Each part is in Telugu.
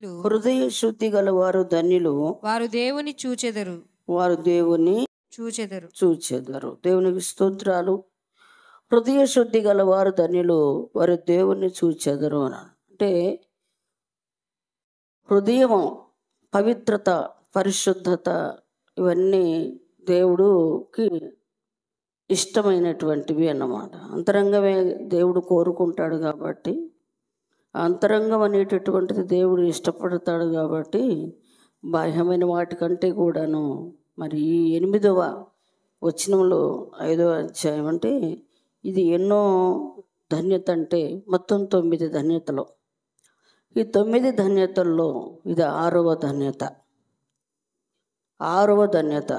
హృదయ శుద్ధి గల వారు ధన్యులు, వారు దేవుని చూచెదరు. వారు దేవుని చూచెదరు. చూచెదరు. దేవునికి స్తోత్రాలు. హృదయ శుద్ధి గల వారు ధన్యులు, వారు దేవుని చూచెదరు అని అంటే హృదయము, పవిత్రత, పరిశుద్ధత ఇవన్నీ దేవుడుకి ఇష్టమైనటువంటివి అన్నమాట. అంతరంగమే దేవుడు కోరుకుంటాడు కాబట్టి, అంతరంగం అనేటటువంటిది దేవుడు ఇష్టపడతాడు కాబట్టి బాహ్యమైన వాటికంటే కూడాను మరి ఈ 8వ వచనంలో 5వ అధ్యాయం అంటే ఇది ఎన్నో ధన్యత అంటే మొత్తం 9 ధన్యతలు. ఈ 9 ధన్యతల్లో ఇది 6వ ధన్యత. 6వ ధన్యత.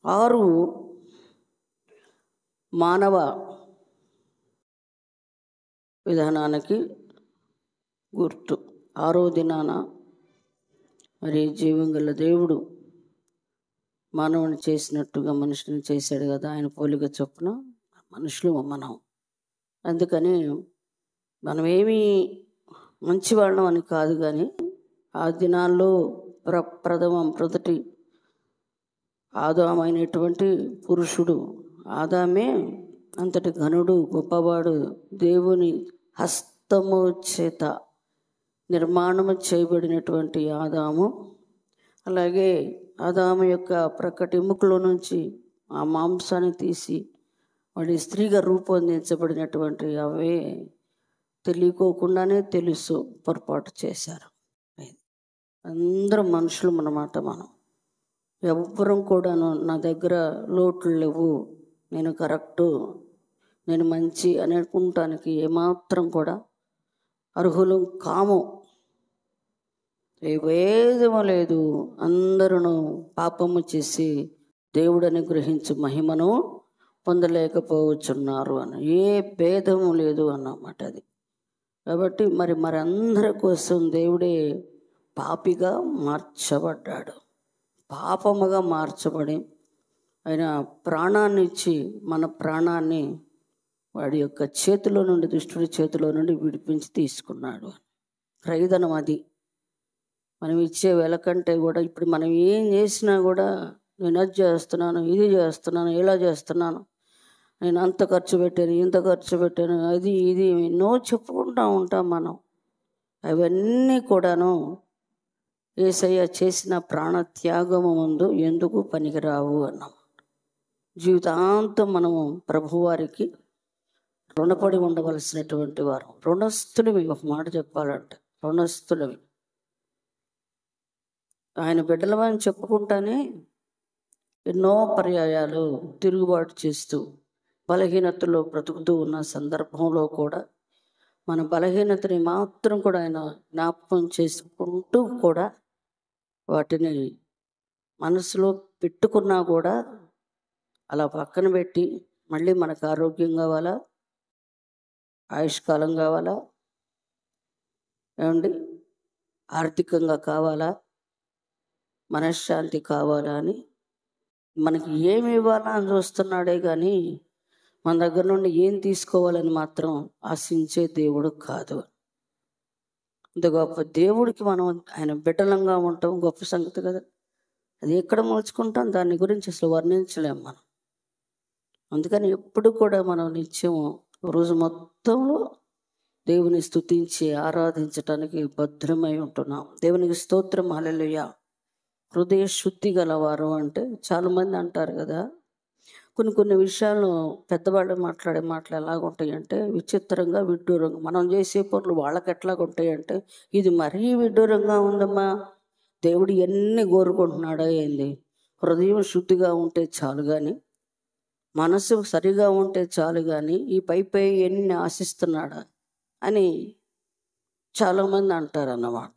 6 మానవ విధానానికి గుర్తు. 6వ దినాన మరి జీవం గల దేవుడు మానవుని చేసినట్టుగా మనుషుని చేశాడు కదా, ఆయన పోలిక చొప్పున మనుషులు మనం. అందుకని మనమేమీ మంచివాళ్ళం అని కాదు, కానీ ఆ దినాల్లో మొదటి ఆదామైనటువంటి పురుషుడు ఆదామే అంతటి ఘనుడు, గొప్పవాడు, దేవుని హస్తము చేత నిర్మాణము చేయబడినటువంటి ఆదాము. అలాగే ఆదాము యొక్క ప్రక్కటి ఎముకలో నుంచి ఆ మాంసాన్ని తీసి వాడి స్త్రీగా రూపొందించబడినటువంటి అవే తెలియకోకుండానే తెలుసు పొరపాటు చేశారు. అందరూ మనుషులు అన్నమాట. మనం ఎవ్వరం కూడాను నా దగ్గర లోట్లు లేవు, నేను కరెక్టు, నేను మంచి అని అనుకుంటానికి ఏమాత్రం కూడా అర్హులు కాము. ఏ భేదము లేదు. అందరూ పాపము చేసి దేవుడు అనుగ్రహించు మహిమను పొందలేకపోవచ్చున్నారు అని. ఏ భేదము లేదు అన్నమాట అది. కాబట్టి మరి అందరి కోసం దేవుడే పాపిగా మార్చబడ్డాడు. పాపముగా మార్చబడి ఆయన ప్రాణాన్ని ఇచ్చి మన ప్రాణాన్ని వాడి యొక్క చేతిలో నుండి, దుష్టుడి చేతిలో నుండి విడిపించి తీసుకున్నాడు. క్రయధనం అది. మనం ఇచ్చే వెల కంటే కూడా ఇప్పుడు మనం ఏం చేసినా కూడా నేను అది చేస్తున్నాను, ఇది చేస్తున్నాను, ఇలా చేస్తున్నాను, నేను అంత ఖర్చు పెట్టాను, ఇంత ఖర్చు పెట్టాను, అది ఇది ఎన్నో చెప్పుకుంటూ ఉంటాం మనం. అవన్నీ కూడాను యేసయ్య చేసిన ప్రాణత్యాగము ముందు ఎందుకు పనికిరావు అన్నాం. జీవితాంతం మనము ప్రభువారికి రుణపడి ఉండవలసినటువంటి వారు, రుణస్థులవి. ఒక మాట చెప్పాలంటే రుణస్థులవి. ఆయన బిడ్డలమని చెప్పుకుంటానే ఎన్నో పర్యాయాలు తిరుగుబాటు చేస్తూ బలహీనతలో బ్రతుకుతూ ఉన్న సందర్భంలో కూడా మన బలహీనతని మాత్రం కూడా ఆయన జ్ఞాపకం చేసుకుంటూ కూడా వాటిని మనసులో పెట్టుకున్నా కూడా అలా పక్కన పెట్టి మళ్ళీ మనకు ఆరోగ్యం కావాలా, ఆయుష్కాలం కావాలా, ఏమండి, ఆర్థికంగా కావాలా, మనశ్శాంతి కావాలా అని మనకి ఏమి ఇవ్వాలా అని చూస్తున్నాడే కానీ మన దగ్గర నుండి ఏం తీసుకోవాలని మాత్రం ఆశించే దేవుడు కాదు. ఇంత గొప్ప దేవుడికి మనం ఆయన బిడ్డలంగా ఉంటాం గొప్ప సంగతి కదా. అది ఎక్కడ మలుచుకుంటాం, దాని గురించి అసలు వర్ణించలేం మనం. అందుకని ఎప్పుడు కూడా మనం నిత్యం రోజు మొత్తంలో దేవుని స్తుతించి ఆరాధించటానికి భద్రమై ఉంటున్నాం. దేవునికి స్తోత్రం. హల్లెలూయా. హృదయ శుద్ధి గలవారు అంటే చాలామంది అంటారు కదా, కొన్ని విషయాలు పెద్దవాళ్ళు మాట్లాడే మాటలు ఎలాగుంటాయంటే విచిత్రంగా, విడ్డూరంగా. మనం చేసే పనులు వాళ్ళకి ఎట్లాగుంటాయంటే ఇది మరీ విడ్డూరంగా ఉందమ్మా, దేవుడు ఎన్ని కోరుకుంటున్నాడో ఏంది. హృదయం శుద్ధిగా ఉంటే చాలు కానీ, మనసు సరిగా ఉంటే చాలు కానీ ఈ పై ఎన్ని ఆశిస్తున్నాడా అని చాలామంది అంటారు అన్నమాట.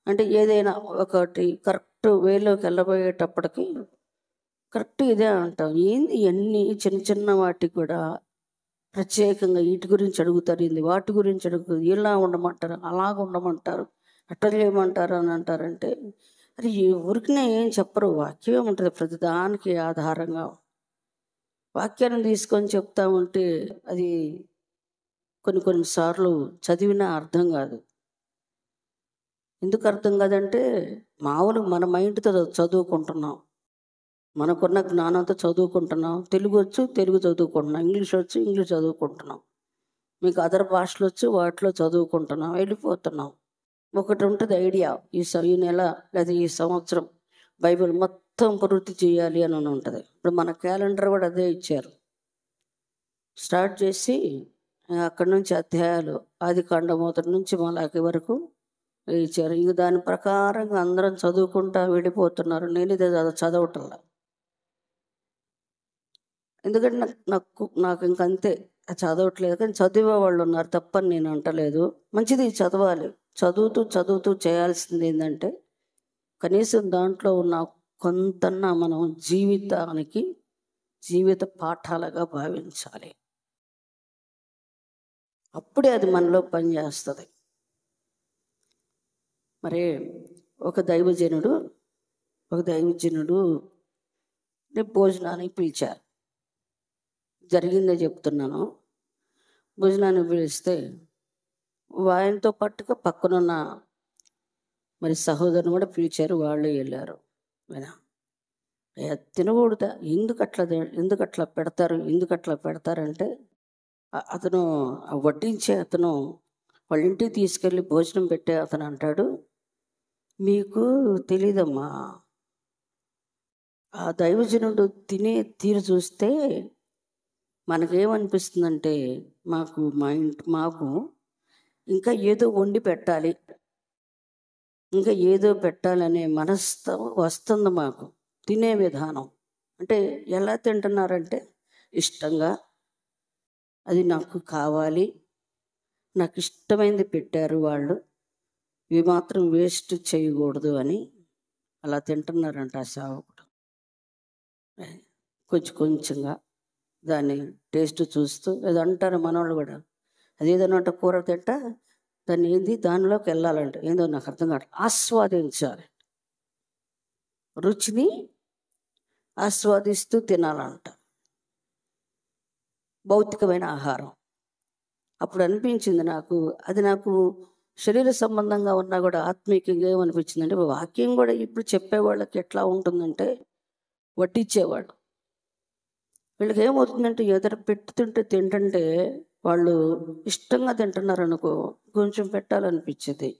అంటే ఏదైనా ఒకటి కరెక్ట్ వేలోకి వెళ్ళబోయేటప్పటికి కరెక్ట్ ఇదే అంటాం. ఏంది ఎన్ని చిన్న చిన్న వాటికి కూడా ప్రత్యేకంగా వీటి గురించి అడుగుతారు, ఏంది వాటి గురించి అడుగుతారు, ఇలా ఉండమంటారు, అలాగ ఉండమంటారు, అట్లా చేయమంటారు అని అంటారంటే అది ఊరికినే ఏం చెప్పరు. వాక్యం ఏముంటుంది ప్రతిదానికి ఆధారంగా. వాక్యాన్ని తీసుకొని చెప్తా ఉంటే అది కొన్ని కొన్నిసార్లు చదివినా అర్థం కాదు. ఎందుకు అర్థం కాదంటే మామూలుగా మన మైండ్తో చదువుకుంటున్నాం, మనకున్న జ్ఞానంతో చదువుకుంటున్నాం. తెలుగు వచ్చు, తెలుగు చదువుకుంటున్నాం. ఇంగ్లీష్ వచ్చు, ఇంగ్లీష్ చదువుకుంటున్నాం. మీకు అదర్ భాషలు వచ్చు, వాటిలో చదువుకుంటున్నాం, వెళ్ళిపోతున్నాం. ఒకటి ఉంటుంది ఐడియా, ఈ నెల లేదా ఈ సంవత్సరం బైబిల్ మొత్తం పూర్తి చేయాలి అని ఉంటుంది. ఇప్పుడు మన క్యాలెండర్ కూడా అదే ఇచ్చారు. స్టార్ట్ చేసి అక్కడి నుంచి అధ్యాయాలు ఆదికాండం మొదటి నుంచి మలాకి వరకు ఇచ్చారు. ఇంక దాని ప్రకారంగా అందరం చదువుకుంటా వెళ్ళిపోతున్నారు. నేను ఇది చదవటంలా, ఎందుకంటే నాకు ఇంకంతే చదవట్లేదు. కానీ చదివే వాళ్ళు ఉన్నారు, తప్పని నేను అంటలేదు. మంచిది, చదవాలి. చదువుతూ చేయాల్సింది ఏంటంటే కనీసం దాంట్లో ఉన్న కొంతన్నా మనం జీవితానికి జీవిత పాఠాలుగా భావించాలి. అప్పుడే అది మనలో పనిచేస్తుంది. మరి ఒక దైవజనుడు భోజనానికి పిలిచారు. జరిగిందే చెప్తున్నాను. భోజనానికి పిలిస్తే ఆయనతో పాటుగా పక్కనున్న మరి సహోదరుని కూడా పిలిచారు. వాళ్ళు వెళ్ళారు. తినకూడదా, ఎందుకు అట్లా పెడతారంటే అతను వడ్డించే అతను వాళ్ళ ఇంటికి తీసుకెళ్ళి భోజనం పెట్టే అతను అంటాడు, మీకు తెలీదమ్మా, ఆ దైవజనుడు తినే తీరు చూస్తే మనకేమనిపిస్తుందంటే మాకు ఇంకా ఏదో వండి పెట్టాలి, ఇంకా ఏదో పెట్టాలనే మనస్తత్వం వస్తుంది మాకు. తినే విధానం అంటే ఎలా తింటున్నారంటే ఇష్టంగా, అది నాకు కావాలి, నాకు ఇష్టమైనది పెట్టారు వాళ్ళు, ఇవి మాత్రం వేస్ట్ చేయకూడదు అని అలా తింటున్నారంట ఆ సేవకుడు. కొంచెంగా దాన్ని టేస్ట్ చూస్తూ ఏదో అంటారు మనవాళ్ళు కూడా, అదేదన్నట్టు కూర తింటా దాన్ని దానిలోకి వెళ్ళాలంట, ఏందో నాకు అర్థం కాదు, ఆస్వాదించాలి, రుచిని ఆస్వాదిస్తూ తినాలంట, భౌతికమైన ఆహారం. అప్పుడు అనిపించింది నాకు శరీర సంబంధంగా ఉన్నా కూడా ఆత్మీయంగా ఏమనిపించింది అంటే, వాక్యం కూడా ఇప్పుడు చెప్పేవాళ్ళకి ఎట్లా ఉంటుందంటే వడ్డించేవాడు. వీళ్ళకి ఏమవుతుందంటే ఎదురు తింటుంటే వాళ్ళు ఇష్టంగా తింటున్నారు అనుకో, కొంచెం పెట్టాలనిపించేది.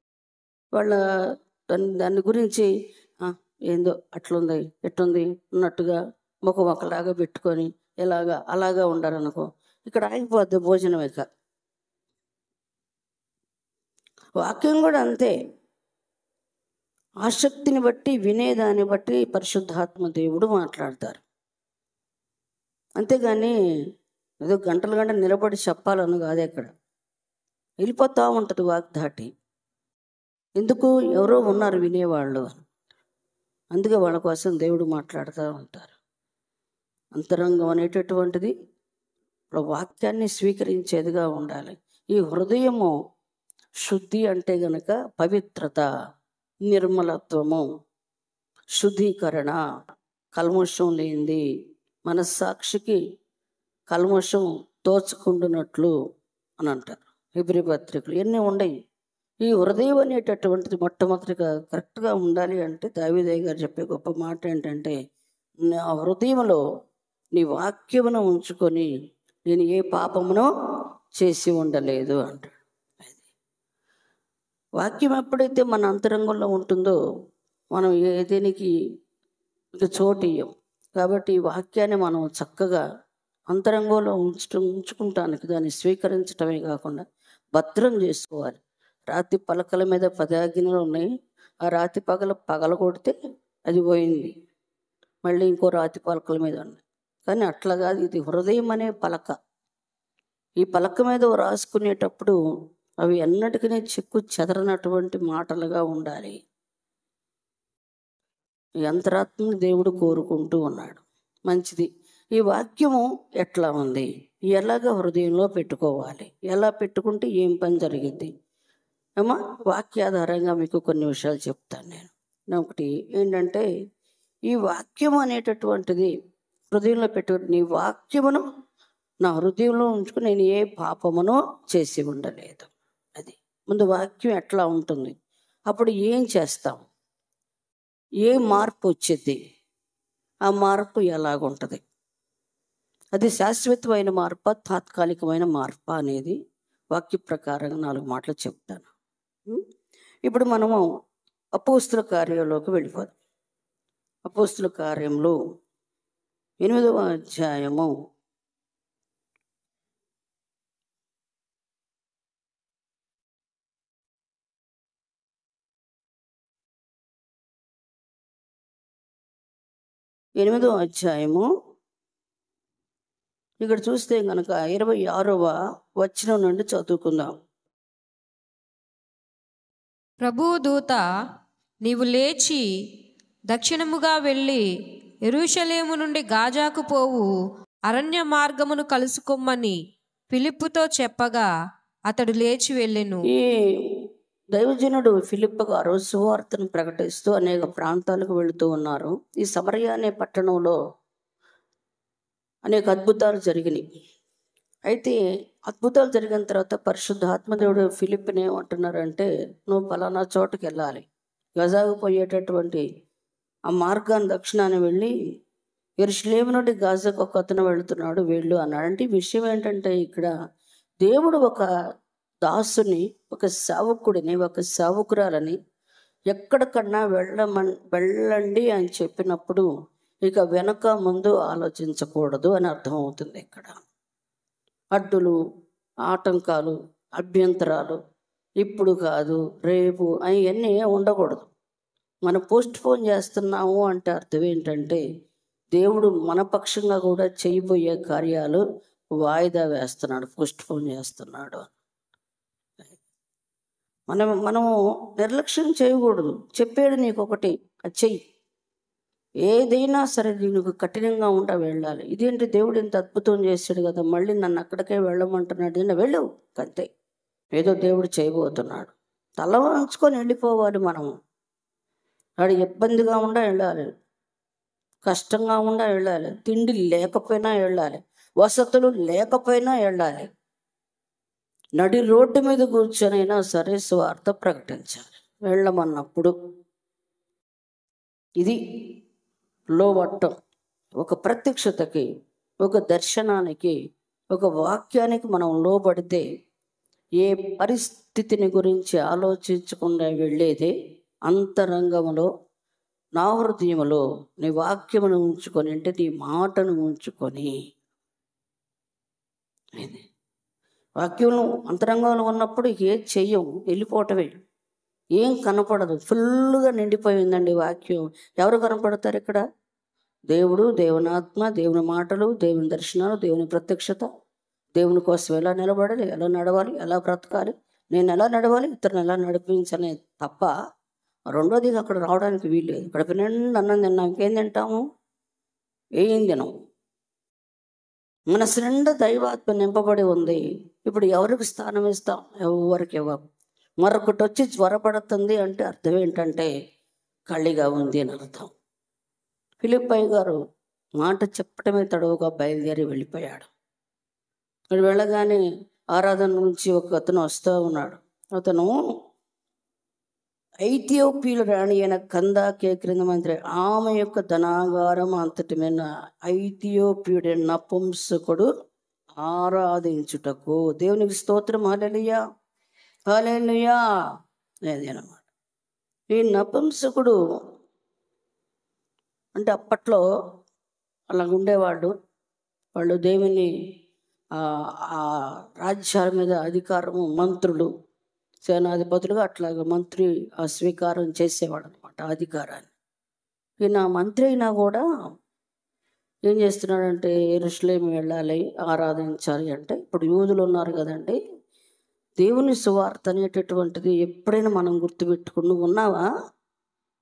దాని గురించి ఏందో అట్లుంది ఎట్టుంది అన్నట్టుగా ముఖం ఒకలాగా పెట్టుకొని అలాగా ఉండాలనుకో, ఇక్కడ ఆగిపోద్ది భోజనం. ఇక వాక్యం కూడా అంతే. ఆసక్తిని బట్టి వినేదాన్ని బట్టి పరిశుద్ధాత్మ దేవుడు మాట్లాడతారు. అంతేగాని ఏదో గంటలు నిలబడి చెప్పాలని కాదు. ఎక్కడ వెళ్ళిపోతూ ఉంటుంది వాగ్దాటి. ఎందుకు? ఎవరో ఉన్నారు వినేవాళ్ళు, అందుకే వాళ్ళ కోసం దేవుడు మాట్లాడుతూ ఉంటారు. అంతరంగం అనేటటువంటిది వాక్యాన్ని స్వీకరించేదిగా ఉండాలి. ఈ హృదయము శుద్ధి అంటే గనక పవిత్రత, నిర్మలత్వము, శుద్ధీకరణ, కల్మషం లేనిది, మనస్సాక్షికి కల్మషం తోచుకుంటున్నట్లు అని అంటారు హెబ్రీ పత్రికలు. ఇవన్నీ ఉన్నాయి. ఈ హృదయం అనేటటువంటిది మొట్టమొదటిగా కరెక్ట్గా ఉండాలి అంటే దావీదయ్య గారు చెప్పే గొప్ప మాట ఏంటంటే, నా హృదయంలో నీ వాక్యమును ఉంచుకొని నేను ఏ పాపమునో చేసి ఉండలేదు అంటాడు. వాక్యం ఎప్పుడైతే మన అంతరంగంలో ఉంటుందో మనం దేనికి ఇక చోటు ఇయ్యం. కాబట్టి ఈ వాక్యాన్ని మనం చక్కగా అంతరంగంలో ఉంచుకుంటానికి, దాన్ని స్వీకరించడమే కాకుండా భద్రం చేసుకోవాలి. రాతి పలకల మీద 10 ఆజ్ఞలు ఉన్నాయి. ఆ రాతి పగల కొడితే అది పోయింది, మళ్ళీ ఇంకో రాతి పలకల మీద ఉన్నాయి. కానీ అట్లా కాదు, ఇది హృదయం అనే పలక. ఈ పలక మీద రాసుకునేటప్పుడు అవి ఎన్నటికీ చెక్కు చెదరనటువంటి మాటలుగా ఉండాలి. ఈ అంతరాత్మను దేవుడు కోరుకుంటూ ఉన్నాడు. మంచిది. ఈ వాక్యము ఎట్లా ఉంది, ఎలాగ హృదయంలో పెట్టుకోవాలి, ఎలా పెట్టుకుంటే ఏం పని జరిగింది ఏమో వాక్యాధారంగా మీకు కొన్ని విషయాలు చెప్తాను నేను. ఒకటి ఏంటంటే, ఈ వాక్యం అనేటటువంటిది హృదయంలో పెట్టుకుని, నీ వాక్యమును నా హృదయంలో ఉంచుకుని నేను ఏ పాపమునో చేసి ఉండలేదు. అది ముందు వాక్యం ఎట్లా ఉంటుంది. అప్పుడు ఏం చేస్తాం? ఏ మార్పు వచ్చింది? ఆ మార్పు ఎలాగుంటుంది? అది శాశ్వతమైన మార్ప, తాత్కాలికమైన మార్ప అనేది వాక్య ప్రకారంగా 4 మాటలు చెప్తాను. ఇప్పుడు మనము అపోస్తుల కార్యంలోకి వెళ్ళిపోదాం. అపోస్తుల కార్యంలో 8వ అధ్యాయము 8వ అధ్యాయము ఇక్కడ చూస్తే కనుక 26వ వచనం నుండి చదువుకుందాం. ప్రభువు దూత, నీవు లేచి దక్షిణముగా వెళ్ళి యెరూషలేము నుండి గాజాకు పోవు అరణ్య మార్గమును కలుసుకొమ్మని ఫిలిప్పుతో చెప్పగా అతడు లేచి వెళ్ళెను. ఈ దైవజనుడు ఫిలిప్పు గారు సువార్తను ప్రకటిస్తూ అనేక ప్రాంతాలకు వెళుతూ ఉన్నారు. ఈ సమరయ అనే పట్టణంలో అనేక అద్భుతాలు జరిగినాయి. అయితే అద్భుతాలు జరిగిన తర్వాత పరిశుద్ధాత్మదేవుడు ఫిలిప్ని ఏమంటున్నారంటే, నువ్వు పలానా చోటుకి వెళ్ళాలి, గజాకు పోయేటటువంటి ఆ మార్గాన్ని దక్షిణాన్ని వెళ్ళి యెరూషలేము నుండి గాజాకు ఒక అతను వెళుతున్నాడు, వెళ్ళు అన్నాడు. అంటే ఈ విషయం ఏంటంటే, ఇక్కడ దేవుడు ఒక దాసుని, ఒక సేవకుడిని, ఒక సేవకురాలని ఎక్కడికన్నా వెళ్ళండి అని చెప్పినప్పుడు ఇక వెనక ముందు ఆలోచించకూడదు అని అర్థమవుతుంది. ఇక్కడ అడ్డులు, ఆటంకాలు, అభ్యంతరాలు, ఇప్పుడు కాదు రేపు అవన్నీ ఉండకూడదు. మనం పోస్ట్ పోన్ చేస్తున్నాము అంటే అర్థం ఏంటంటే, దేవుడు మన పక్షంగా కూడా చేయబోయే కార్యాలు వాయిదా వేస్తున్నాడు, పోస్ట్ పోన్ చేస్తున్నాడు. మనము నిర్లక్ష్యం చేయకూడదు. చెప్పాడు నీకు ఒకటి, అది చెయ్యి. ఏదైనా సరే నీకు కఠినంగా ఉంటా వెళ్ళాలి. ఇదేంటి, దేవుడు ఇంత అద్భుతం చేశాడు కదా, మళ్ళీ నన్ను అక్కడికే వెళ్ళమంటున్నాడు, నేను వెళ్ళు అంతే. ఏదో దేవుడు చేయబోతున్నాడు, తల వంచుకొని వెళ్ళిపోవాలి. మనము వాడు ఇబ్బందిగా ఉండా వెళ్ళాలి, కష్టంగా ఉండా వెళ్ళాలి, తిండి లేకపోయినా వెళ్ళాలి, వసతులు లేకపోయినా వెళ్ళాలి, నడి రోడ్డు మీద కూర్చొనైనా సరే స్వార్థ ప్రకటించాలి వెళ్ళమన్నప్పుడు. ఇది లోబట్టం. ఒక ప్రత్యక్షతకి, ఒక దర్శనానికి, ఒక వాక్యానికి మనం లోబడితే ఏ పరిస్థితిని గురించి ఆలోచించకుండా వెళ్ళేదే అంతరంగంలో, నా హృదయంలో నీ వాక్యమును ఉంచుకొని, అంటే నీ మాటను ఉంచుకొని, వాక్యంలో అంతరంగంలో ఉన్నప్పుడు ఏది చెయ్యం, వెళ్ళిపోవటమే. ఏం కనపడదు, ఫుల్గా నిండిపోయిందండి వాక్యం. ఎవరు కనపడతారు ఇక్కడ? దేవుడు, దేవుని ఆత్మ, దేవుని మాటలు, దేవుని దర్శనాలు, దేవుని ప్రత్యక్షత, దేవుని కోసం ఎలా నిలబడాలి, ఎలా నడవాలి, ఎలా బ్రతకాలి, నేను ఎలా నడవాలి, ఇతరుని ఎలా నడిపించాలి తప్ప రెండోది అక్కడ రావడానికి వీల్లేదు. ఇక్కడ నిండా అన్నం తిన్నాం, ఇంకేం తింటాము? ఏం తినం. మనసు నిండా దైవాత్మ నింపబడి ఉంది. ఇప్పుడు ఎవరికి స్థానం ఇస్తాం? ఎవరికి ఇవ్వం. మరొకటి వచ్చి జ్వరపడుతుంది అంటే అర్థం ఏంటంటే ఖాళీగా ఉంది అని అర్థం. ఫిలిప్పయ్య గారు మాట చెప్పటమే తడవుగా బయలుదేరి వెళ్ళిపోయాడు. అక్కడ వెళ్ళగానే ఆరాధన నుంచి ఒక అతను వస్తూ ఉన్నాడు. అతను ఐథియోపియా రాణి అయిన కందాకే క్రింద మంత్రి, ఆమె యొక్క ధనాగారం అంతటి మీద ఐథియోపియుడి నపుంసకుడు ఆరాధించుటకు. దేవునికి స్తోత్రం, హల్లెలూయా హల్లెలూయా. అదేనమాట. ఈ నపుంసకుడు అంటే అప్పట్లో అలా ఉండేవాళ్ళు. వాళ్ళు దేవుని ఆ రాజ్యాల మీద అధికారము, మంత్రులు, సేనాధిపతులుగా అట్లాగా మంత్రి స్వీకారం చేసేవాడు అనమాట అధికారాన్ని. ఈయన మంత్రి అయినా కూడా ఏం చేస్తున్నాడంటే, యెరూషలేము వెళ్ళాలి, ఆరాధించాలి అంటే, ఇప్పుడు యూదులు ఉన్నారు కదండి, దేవుని సువార్త అనేటటువంటిది ఎప్పుడైనా మనం గుర్తుపెట్టుకుని, నువ్వు ఉన్నావా,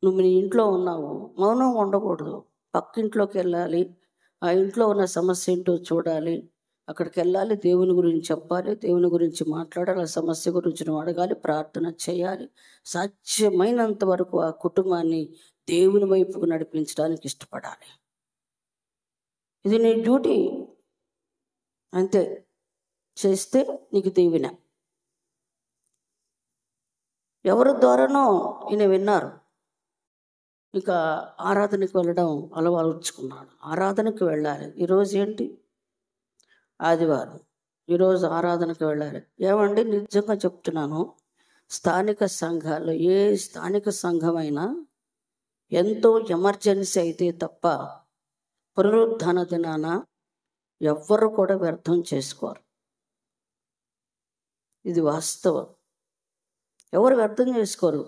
నువ్వు నీ ఇంట్లో ఉన్నావు, మౌనం ఉండకూడదు. పక్కింట్లోకి వెళ్ళాలి, ఆ ఇంట్లో ఉన్న సమస్య ఏంటో చూడాలి, అక్కడికి వెళ్ళాలి, దేవుని గురించి చెప్పాలి, దేవుని గురించి మాట్లాడాలి, ఆ సమస్య గురించి నువ్వు అడగాలి, ప్రార్థన చేయాలి. సాధ్యమైనంత వరకు ఆ కుటుంబాన్ని దేవుని వైపుకు నడిపించడానికి ఇష్టపడాలి. ఇది నీ డ్యూటీ, అంతే. చేస్తే నీకు దీవెన. ఎవరి ద్వారానో ఈయన విన్నారు. ఇక ఆరాధనకు వెళ్ళడం అలవరుచుకున్నాడు. ఆరాధనకు వెళ్ళాలి. ఈరోజు ఏంటి? ఆదివారం. ఈరోజు ఆరాధనకు వెళ్ళాలి. ఏమండి, నిజంగా చెప్తున్నాను, స్థానిక సంఘాల్లో ఏ స్థానిక సంఘమైనా ఎంతో ఎమర్జెన్సీ అయితే తప్ప పునరుద్ధాన దినాన ఎవ్వరు కూడా వ్యర్థం చేసుకోరు. ఇది వాస్తవం. ఎవరు వ్యర్థం చేసుకోరు.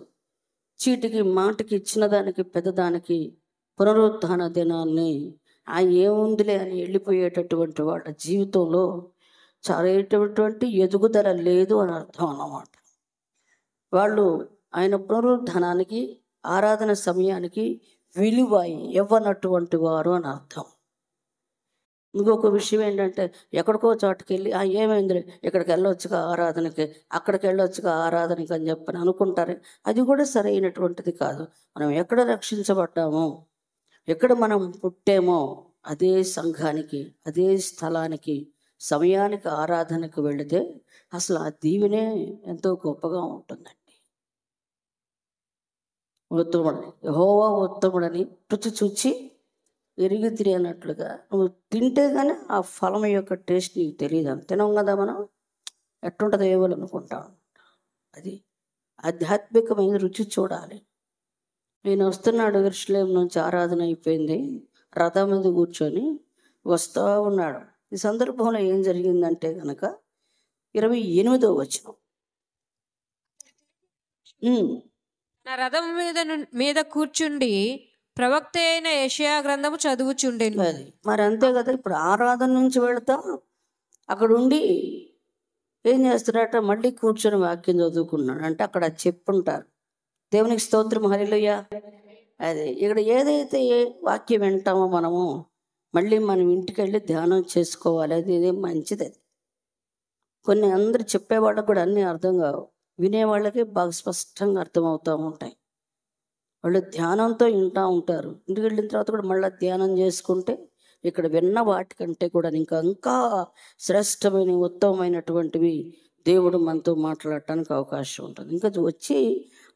చీటికి మాటకి ఇచ్చిన దానికి పెద్దదానికి పునరుద్ధాన దినాన్ని ఏముందిలే అని వెళ్ళిపోయేటటువంటి వాళ్ళ జీవితంలో చాలేటటువంటి ఎదుగుదల లేదు అని అర్థం అన్నమాట. వాళ్ళు ఆయన పునరుద్ధానానికి, ఆరాధన సమయానికి విలువ ఇవ్వనటువంటి వారు అని అర్థం. ఇంకొక విషయం ఏంటంటే, ఎక్కడికో చోటుకి వెళ్ళి ఏమైంది, ఇక్కడికి వెళ్ళొచ్చుగా ఆరాధనకి, అక్కడికి వెళ్ళొచ్చుగా ఆరాధనకి అని చెప్పని అనుకుంటారు. అది కూడా సరైనటువంటిది కాదు. మనం ఎక్కడ రక్షించబడ్డామో, ఎక్కడ మనం పుట్టామో అదే సంఘానికి, అదే స్థలానికి, సమయానికి ఆరాధనకు వెళితే అసలు ఆ దీవెనే ఎంతో గొప్పగా ఉంటుందండి. ఉత్తముడని, యెహోవా ఉత్తముడని రుచి చూచి ఎరిగి తిరిగినట్లుగా నువ్వు తింటే కానీ ఆ ఫలం యొక్క టేస్ట్ నీకు తెలియదు. తినం కదా మనం, ఎట్టుంటుందో ఏవాలనుకుంటాం. అది ఆధ్యాత్మికమైన రుచి చూడాలి. నేను వస్తున్నాడు, యెరూషలేం నుంచి ఆరాధన అయిపోయింది, రథం మీద కూర్చొని వస్తూ ఉన్నాడు. ఈ సందర్భంలో ఏం జరిగిందంటే కనుక 28వ వచనం, నా రథం మీద కూర్చుండి ప్రవక్త అయిన యెషయా గ్రంథము చదువుచుండెను. అది మరి అంతే కదా. ఇప్పుడు ఆరాధన నుంచి వెళతాం, అక్కడ ఉండి ఏం చేస్తున్నాడట, మళ్ళీ కూర్చొని వాక్యం చదువుకున్నాడు. అంటే అక్కడ చెప్పుంటారు. దేవునికి స్తోత్రం, హల్లెలూయా. అది ఇక్కడ ఏదైతే వాక్యం వింటామో మనము మళ్ళీ మనం ఇంటికి వెళ్ళి ధ్యానం చేసుకోవాలి. అది ఇదే మంచిది. అది కొన్ని అందరు చెప్పేవాళ్ళకి కూడా అన్నీ అర్థం కావు, వినేవాళ్ళకి బాగా స్పష్టంగా అర్థమవుతూ ఉంటాయి. వాళ్ళు ధ్యానంతో వింటూ ఉంటారు. ఇంటికి వెళ్ళిన తర్వాత కూడా మళ్ళీ ధ్యానం చేసుకుంటే ఇక్కడ విన్న వాటికంటే కూడా ఇంకా శ్రేష్టమైన, ఉత్తమమైనటువంటివి దేవుడు మనతో మాట్లాడటానికి అవకాశం ఉంటుంది. ఇంకా వచ్చి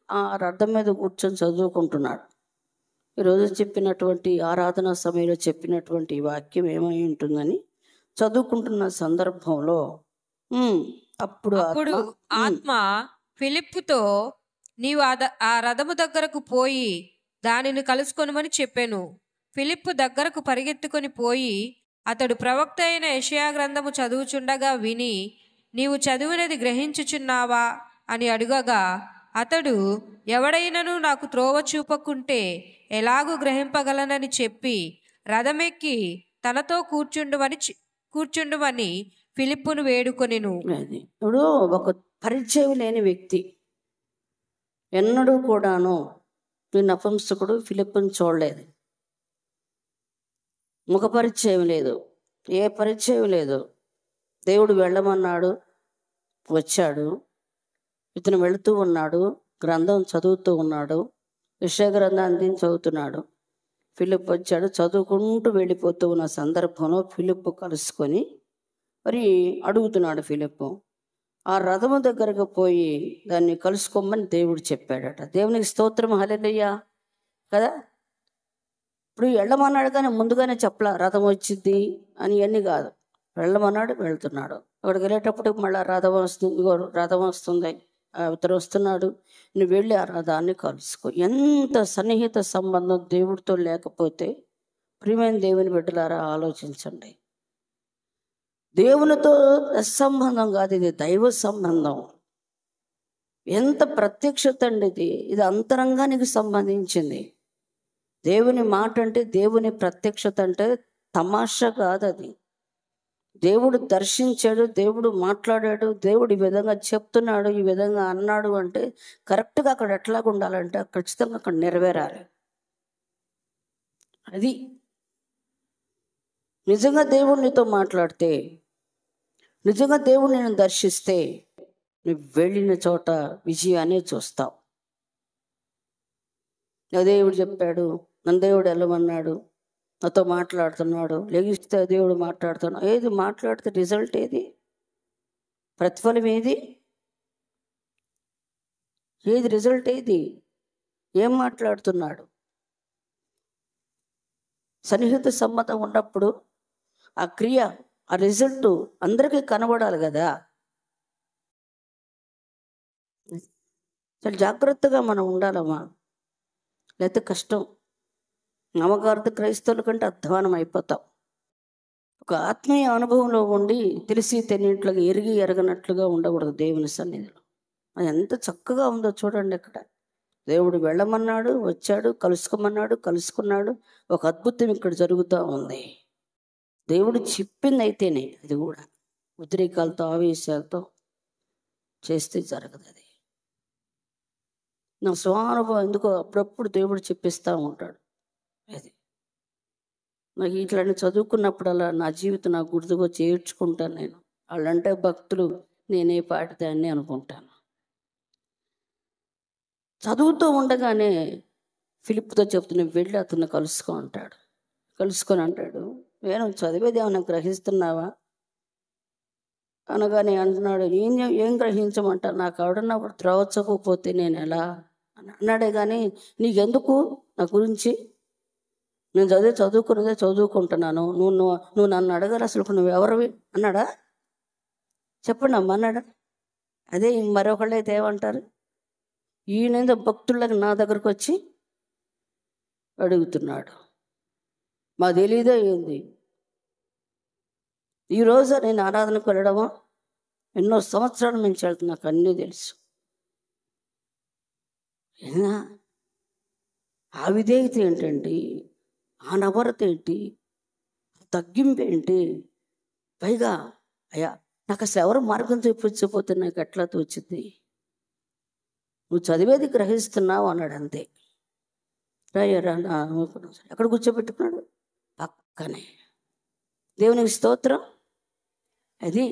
ఆ రథం మీద కూర్చొని చదువుకుంటున్నాడు. ఈరోజు చెప్పినటువంటి ఆరాధన సమయంలో చెప్పినటువంటి వాక్యం ఏమై ఉంటుందని చదువుకుంటున్న సందర్భంలో అప్పుడు ఆత్మ ఫిలిప్పుతో, నీవు ఆ రథము దగ్గరకు పోయి దానిని కలుసుకొనుమని చెప్పాను. ఫిలిప్పు దగ్గరకు పరిగెత్తుకొని పోయి అతడు ప్రవక్త అయిన యెషయా గ్రంథము చదువుచుండగా విని, నీవు చదివినది గ్రహించుచున్నావా అని అడుగగా, అతడు, ఎవడైనను నాకు త్రోవ చూపకుంటే ఎలాగూ గ్రహింపగలనని చెప్పి రథమెక్కి తనతో కూర్చుండుమని ఫిలిప్పును వేడుకొనెను. ఇప్పుడు ఒక పరిచయం లేని వ్యక్తి ఎన్నడూ కూడాను ఈ నపుంసకుడు ఫిలిప్పుని చూడలేదు. ముఖ పరిచయం లేదు, ఏ పరిచయం లేదు. దేవుడు వెళ్ళమన్నాడు, వచ్చాడు. ఇతను వెళుతూ ఉన్నాడు, గ్రంథం చదువుతూ ఉన్నాడు, యెషయా గ్రంథాన్ని చదువుతున్నాడు. ఫిలిప్ వచ్చాడు, చదువుకుంటూ వెళ్ళిపోతూ ఉన్న సందర్భంలో ఫిలిప్ కలుసుకొని మరి అడుగుతున్నాడు. ఫిలిప్ ఆ రథము దగ్గరకు పోయి దాన్ని కలుసుకోమని దేవుడు చెప్పాడట. దేవునికి స్తోత్రం, హల్లెలూయా కదా. ఇప్పుడు వెళ్ళమన్నాడు కానీ ముందుగానే చెప్పలా రథం వచ్చింది అని అన్నీ కాదు. వెళ్ళమన్నాడు, వెళ్తున్నాడు. అక్కడికి వెళ్ళేటప్పుడు మళ్ళీ రథం వస్తుంది, ఇతను వస్తున్నాడు, నువ్వు వెళ్ళి ఆ రథాన్ని కలుసుకో. ఎంత సన్నిహిత సంబంధం దేవుడితో లేకపోతే, ప్రియమైన దేవుని బిడ్డలారా ఆలోచించండి. దేవునితో సంబంధం కాదు, ఇది దైవ సంబంధం. ఎంత ప్రత్యక్షత అండి ఇది. ఇది అంతరంగానికి సంబంధించింది. దేవుని మాట అంటే, దేవుని ప్రత్యక్షత అంటే తమాషా కాదు. అది దేవుడు దర్శించాడు, దేవుడు మాట్లాడాడు, దేవుడు ఈ విధంగా చెప్తున్నాడు, ఈ విధంగా అన్నాడు అంటే కరెక్ట్గా అక్కడ ఎట్లాగా ఉండాలంటే ఖచ్చితంగా అక్కడ నెరవేరాలి. అది నిజంగా దేవుడు నీతో మాట్లాడితే, నిజంగా దేవుడు నేను దర్శిస్తే నువ్వు వెళ్ళిన చోట విజయాన్ని చూస్తావు. దేవుడు చెప్పాడు, నన్ను దేవుడు వెళ్ళమన్నాడు, నాతో మాట్లాడుతున్నాడు, లెగిస్తే దేవుడు మాట్లాడుతున్నాడు. ఏది మాట్లాడితే రిజల్ట్ ఏది, ప్రతిఫలం ఏది? ఏది రిజల్ట్ ఏది? ఏం మాట్లాడుతున్నాడు? సన్నిహిత సంబంధం ఉన్నప్పుడు ఆ క్రియ, ఆ రిజల్ట్ అందరికీ కనబడాలి కదా. చాలా జాగ్రత్తగా మనం ఉండాలమ్మా, లేకపోతే కష్టం. నమ్మకార్థ క్రైస్తవుల కంటే అధ్వానం అయిపోతాం. ఒక ఆత్మీయ అనుభవంలో ఉండి తెలిసి తెలియట్లుగా ఎరిగి ఎరగనట్లుగా ఉండకూడదు దేవుని సన్నిధిలో. అది ఎంత చక్కగా ఉందో చూడండి. ఇక్కడ దేవుడు వెళ్ళమన్నాడు, వచ్చాడు, కలుసుకోమన్నాడు, కలుసుకున్నాడు. ఒక అద్భుతం ఇక్కడ జరుగుతూ ఉంది. దేవుడు చెప్పింది అయితేనే అది కూడా ఉద్రేకాలతో ఆవేశాలతో చేస్తే జరగదు. అది నా స్వానుభవం. ఎందుకో అప్పుడప్పుడు దేవుడు చెప్పిస్తూ ఉంటాడు. అది నాకు ఇట్లాంటి చదువుకున్నప్పుడల్లా నా జీవితం నాకు గుర్తుకొచ్చి ఏడ్చుకుంటాను నేను. వాళ్ళంటే భక్తులు, నేనే పాటిదాన్ని అనుకుంటాను. చదువుతూ ఉండగానే ఫిలిప్తో చెప్తున్న, వెళ్ళి అతన్ని కలుసుకో అంటాడు. కలుసుకొని అంటాడు, నేను చదివేది ఏమైనా గ్రహిస్తున్నావా అనగానే అంటున్నాడు, ఏం గ్రహించమంటారు? నాకు ఎవడన్నా త్రోవచ్చకపోతే నేను ఎలా అని అన్నాడే. కానీ నీకెందుకు నా గురించి? నేను చదువుకున్నదే చదువుకుంటున్నాను. నువ్వు నన్ను అడగాలి, అసలు నువ్వు ఎవరివి అన్నాడా? చెప్పండి అమ్మ అన్నాడా? అదే మరొకళ్ళైతే ఏమంటారు? ఈయనేదో భక్తులకు నా దగ్గరకు వచ్చి అడుగుతున్నాడు. మా తెలీదే ఏంది? ఈరోజు నేను ఆరాధనకు వెళ్ళడమా, ఎన్నో సంవత్సరాల నుంచి వెళ్తున్నా, నాకు అన్నీ తెలుసు. ఆ విధేయత ఏంటండి? ఆ నవరత ఏంటి? తగ్గింపు ఏంటి? పైగా అయ్యా నాకు అసలు ఎవరు మార్గం చూపించకపోతే నాకు ఎట్లా తోచింది? నువ్వు చదివేది గ్రహిస్తున్నావు అన్నాడు. అంతే. రాయరా ఎక్కడ కూర్చోబెట్టుకున్నాడు? పక్కనే. దేవునికి స్తోత్రం. అది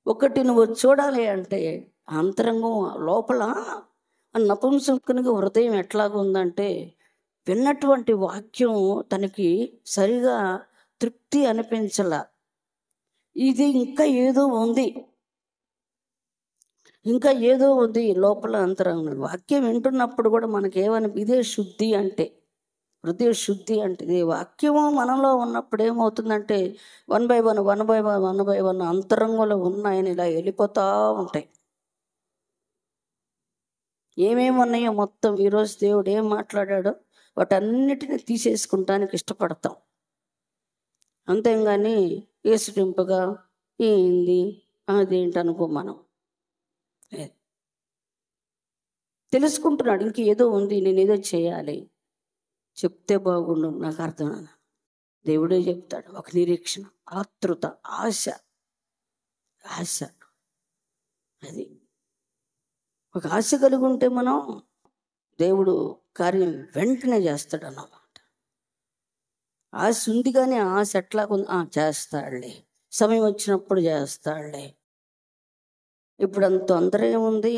ఒకటి నువ్వు చూడాలి అంటే అంతరంగం లోపల నపుంసకునికి హృదయం ఎట్లాగా ఉందంటే, విన్నటువంటి వాక్యం తనకి సరిగా తృప్తి అనిపించల. ఇది ఇంకా ఏదో ఉంది, ఇంకా ఏదో ఉంది లోపల అంతరంగం. వాక్యం వింటున్నప్పుడు కూడా మనకేమని, ఇదే శుద్ధి అంటే, హృదయ శుద్ధి అంటే ఇది. వాక్యము మనలో ఉన్నప్పుడు ఏమవుతుందంటే 1 by 1 1 by 1 1 by 1 అంతరంగంలో ఉన్నాయని ఇలా వెళ్ళిపోతూ ఉంటాయి. ఏమేమి ఉన్నాయో మొత్తం ఈరోజు దేవుడు ఏం మాట్లాడాడో వాటన్నిటిని తీసేసుకుంటానికి ఇష్టపడతాం. అంతేగాని ఏసుటింపుగా ఏంది అదేంటి అనుకో. మనం తెలుసుకుంటున్నాడు, ఇంకేదో ఉంది, నేనేదో చేయాలి, చెప్తే బాగుండు, నాకు అర్థం. దేవుడే చెప్తాడు. ఒక నిరీక్షణ, ఆతృత, ఆశ. ఆశ అది ఒక ఆశ కలిగి ఉంటే మనం దేవుడు కార్యం వెంటనే చేస్తాడు అన్నమాట. ఆశ ఉంది కానీ ఆశ ఎట్లా చేస్తాడులే, సమయం వచ్చినప్పుడు చేస్తాడులే. ఇప్పుడు అంత తొందర ఏముంది?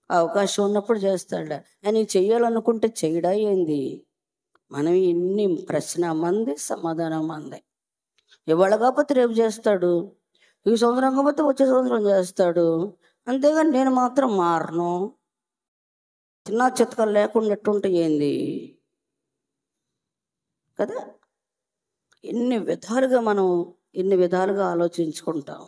అవకాశం ఉన్నప్పుడు చేస్తాడులే అని చెయ్యాలనుకుంటే చేయడా ఏంది? మనం ఎన్ని ప్రశ్న మంది, సమాధానం మంది. ఇవాళ కాకపోతే రేపు చేస్తాడు, ఈ సంవత్సరం కాకపోతే వచ్చే సంవత్సరం చేస్తాడు. అంతేగాని నేను మాత్రం మారను. చిన్న చితకలు లేకుండా ఎట్టుంటే ఏంది కదా. ఎన్ని విధాలుగా ఆలోచించుకుంటాం.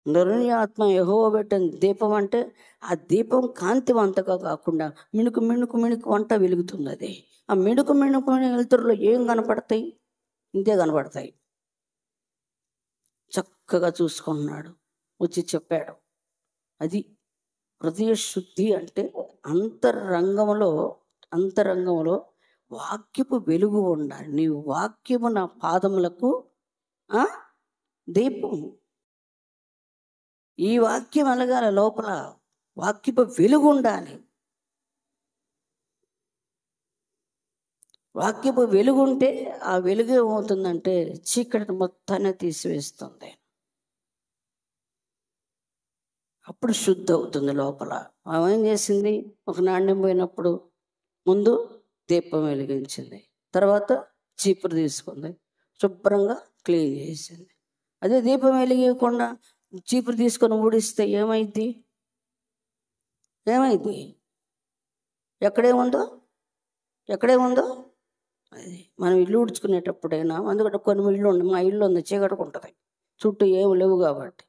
నరుని ఆత్మ యెహోవా పెట్టిన దీపం అంటే ఆ దీపం కాంతివంతంగా కాకుండా మిణుకు మిణుకు మిణుకు వంట వెలుగుతుంది. అది ఆ మిణుకు మిణుకు వెలుతురులో ఏం కనపడతాయి? ఇంతే కనపడతాయి. చక్కగా చూసుకున్నాడు, వచ్చి చెప్పాడు. అది హృదయ శుద్ధి అంటే అంతరంగంలో వాక్యపు వెలుగు ఉండాలి. నీ వాక్యము నా పాదములకు దీపం. ఈ వాక్యం అనగాల లోపల వాక్యపు వెలుగు ఉండాలి. వాక్యపు వెలుగు ఉంటే ఆ వెలుగు ఏమవుతుందంటే చీకటిని మొత్తాన్ని తీసివేస్తుంది. అప్పుడు శుద్ధి అవుతుంది లోపల. ఏం చేసింది? ఒక నాణ్యం పోయినప్పుడు ముందు దీపం వెలిగించింది, తర్వాత చీపురు తీసుకుంది, శుభ్రంగా క్లీన్ చేసింది. అదే దీపం వెలిగకుండా చీపురు తీసుకొని ఊడిస్తే ఏమైద్ది? ఏమైంది? ఎక్కడేముందో అది మనం ఇల్లు ఉడుచుకునేటప్పుడైనా, అందుకంటే కొన్ని ఇల్లు ఉంది, మా ఇల్లు ఉంది, చీకటిగా ఉంటుంది, చుట్టూ ఏమి లేవు కాబట్టి.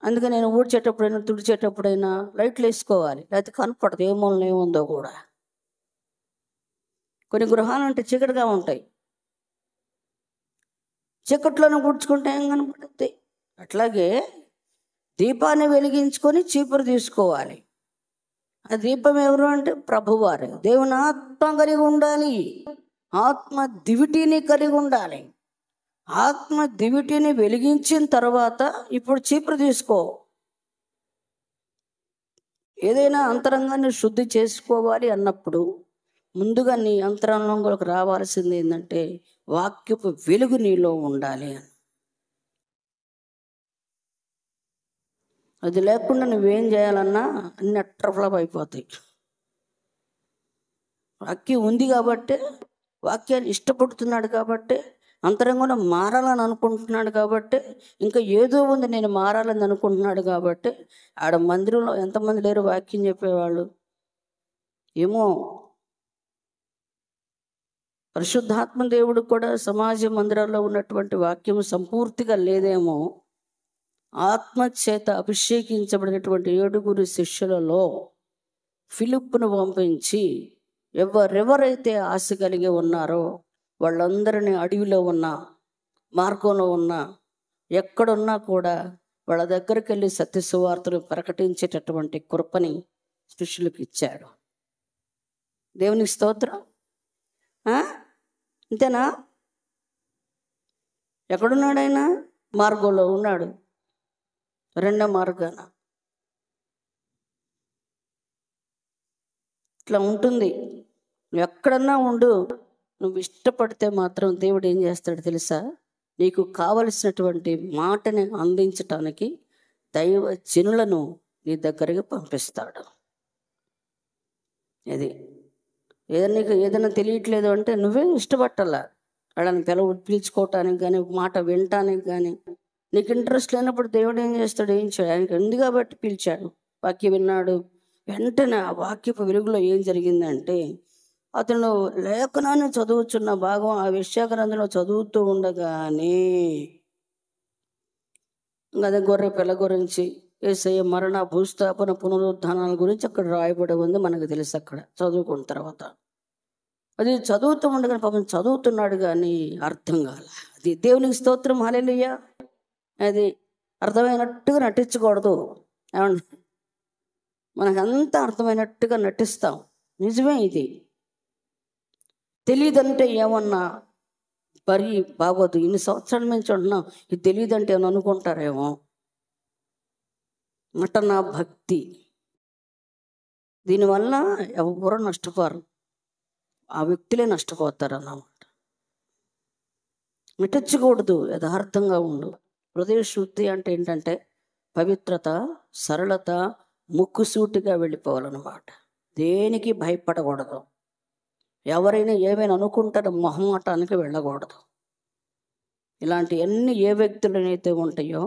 అందుకే నేను ఊడ్చేటప్పుడైనా తుడిచేటప్పుడైనా లైట్లు వేసుకోవాలి, లేకపోతే కనపడదు ఏ మూలన ఏముందో కూడా. కొన్ని గృహాలు అంటే చీకటిగా ఉంటాయి, చీకట్లోనే ఊడ్చుకుంటే ఏం కనపడుద్ది? అట్లాగే దీపాన్ని వెలిగించుకొని చీపురు తీసుకోవాలి. ఆ దీపం ఎవరు అంటే ప్రభువారు. దేవుని ఆత్మ కలిగి ఉండాలి, ఆత్మ దివిటీని కలిగి ఉండాలి. ఆత్మ దివిటీని వెలిగించిన తర్వాత ఇప్పుడు చీపురు తీసుకో. ఏదైనా అంతరంగాన్ని శుద్ధి చేసుకోవాలి అన్నప్పుడు ముందుగా నీ అంతరంగంలోకి రావాల్సింది ఏంటంటే వాక్యపు వెలుగు నీలో ఉండాలి అని. అది లేకుండా నువ్వేం చేయాలన్నా అన్ని అట్రఫ్లాప్ అయిపోతాయి. వాక్యం ఉంది కాబట్టి, వాక్యాన్ని ఇష్టపడుతున్నాడు కాబట్టి, అంతరంగంలో మారాలని అనుకుంటున్నాడు కాబట్టి, ఇంకా ఏదో ఉంది నేను మారాలని అనుకుంటున్నాడు కాబట్టి. ఆడ మందిరంలో ఎంతమంది లేరు వాక్యం చెప్పేవాళ్ళు? ఏమో, పరిశుద్ధాత్మ దేవుడు కూడా సమాజ మందిరాల్లో ఉన్నటువంటి వాక్యం సంపూర్తిగా లేదేమో. ఆత్మచేత అభిషేకించబడినటువంటి 7 శిష్యులలో ఫిలిప్పును పంపించి ఎవరెవరైతే ఆశ కలిగి ఉన్నారో వాళ్ళందరినీ అడవిలో ఉన్న, మార్గంలో ఉన్న, ఎక్కడున్నా కూడా వాళ్ళ దగ్గరికి వెళ్ళి సత్య సువార్తను ప్రకటించేటటువంటి కృపని శిష్యులకు ఇచ్చాడు. దేవునికి స్తోత్రం. అంతేనా? ఎక్కడున్నాడు ఆయన? మార్గంలో ఉన్నాడు, రెండో మార్గాన. ఇట్లా ఉంటుంది. నువ్వు ఎక్కడన్నా ఉండు, నువ్వు ఇష్టపడితే మాత్రం దేవుడు ఏం చేస్తాడు తెలుసా? నీకు కావలసినటువంటి మాటని అందించటానికి దైవ జనులను నీ దగ్గరికి పంపిస్తాడు. అది నీకు ఏదైనా తెలియట్లేదు అంటే నువ్వే ఇష్టపట్టాల. వాళ్ళని పిలుచుకోవటానికి కానీ, మాట వినటానికి కానీ. నీకు ఇంట్రెస్ట్ లేనప్పుడు దేవుడు ఏం చేస్తాడు? ఏం చేయడు. ఆయనకి ఉంది కాబట్టి పిలిచాడు. వాక్యం విన్నాడు. వెంటనే ఆ వాక్యపు వెలుగులో ఏం జరిగిందంటే, అతను లేఖనాన్ని చదువుతున్న భాగం ఆ విషయాగ్రంథంలో చదువుతూ ఉండగానే అదే గొర్రె పిల్ల గురించి, యేసయ్య మరణ, భూస్థాపన, పునరుద్ధానాల గురించి అక్కడ రాయబడి ఉంది. మనకు తెలుసు అక్కడ చదువుకున్న తర్వాత. అది చదువుతూ ఉండగానే పాపం చదువుతున్నాడు కానీ అర్థం కాల. అది దేవునికి స్తోత్రం, హల్లెలూయా. అది అర్థమైనట్టుగా నటించకూడదు. ఏమండి, మనకంతా అర్థమైనట్టుగా నటిస్తాం. నిజమే. ఇది తెలియదంటే ఏమన్నా మరి బాగోదు. ఇన్ని సంవత్సరాల నుంచి ఉంటున్నాం, ఇది తెలియదంటే ఏమన్నా అనుకుంటారేమో. నటన భక్తి, దీనివల్ల ఎవరు నష్టపోరు, ఆ వ్యక్తులే నష్టపోతారు అన్నమాట. నటించకూడదు, యథార్థంగా ఉండు. హృదయ శుద్ధి అంటే ఏంటంటే పవిత్రత, సరళత, ముక్కుసూటిగా వెళ్ళిపోవాలన్నమాట. దేనికి భయపడకూడదు. ఎవరైనా ఏమైనా అనుకుంటారో మొహమాటానికి వెళ్ళకూడదు. ఇలాంటివన్నీ ఏ వ్యక్తులనైతే ఉంటాయో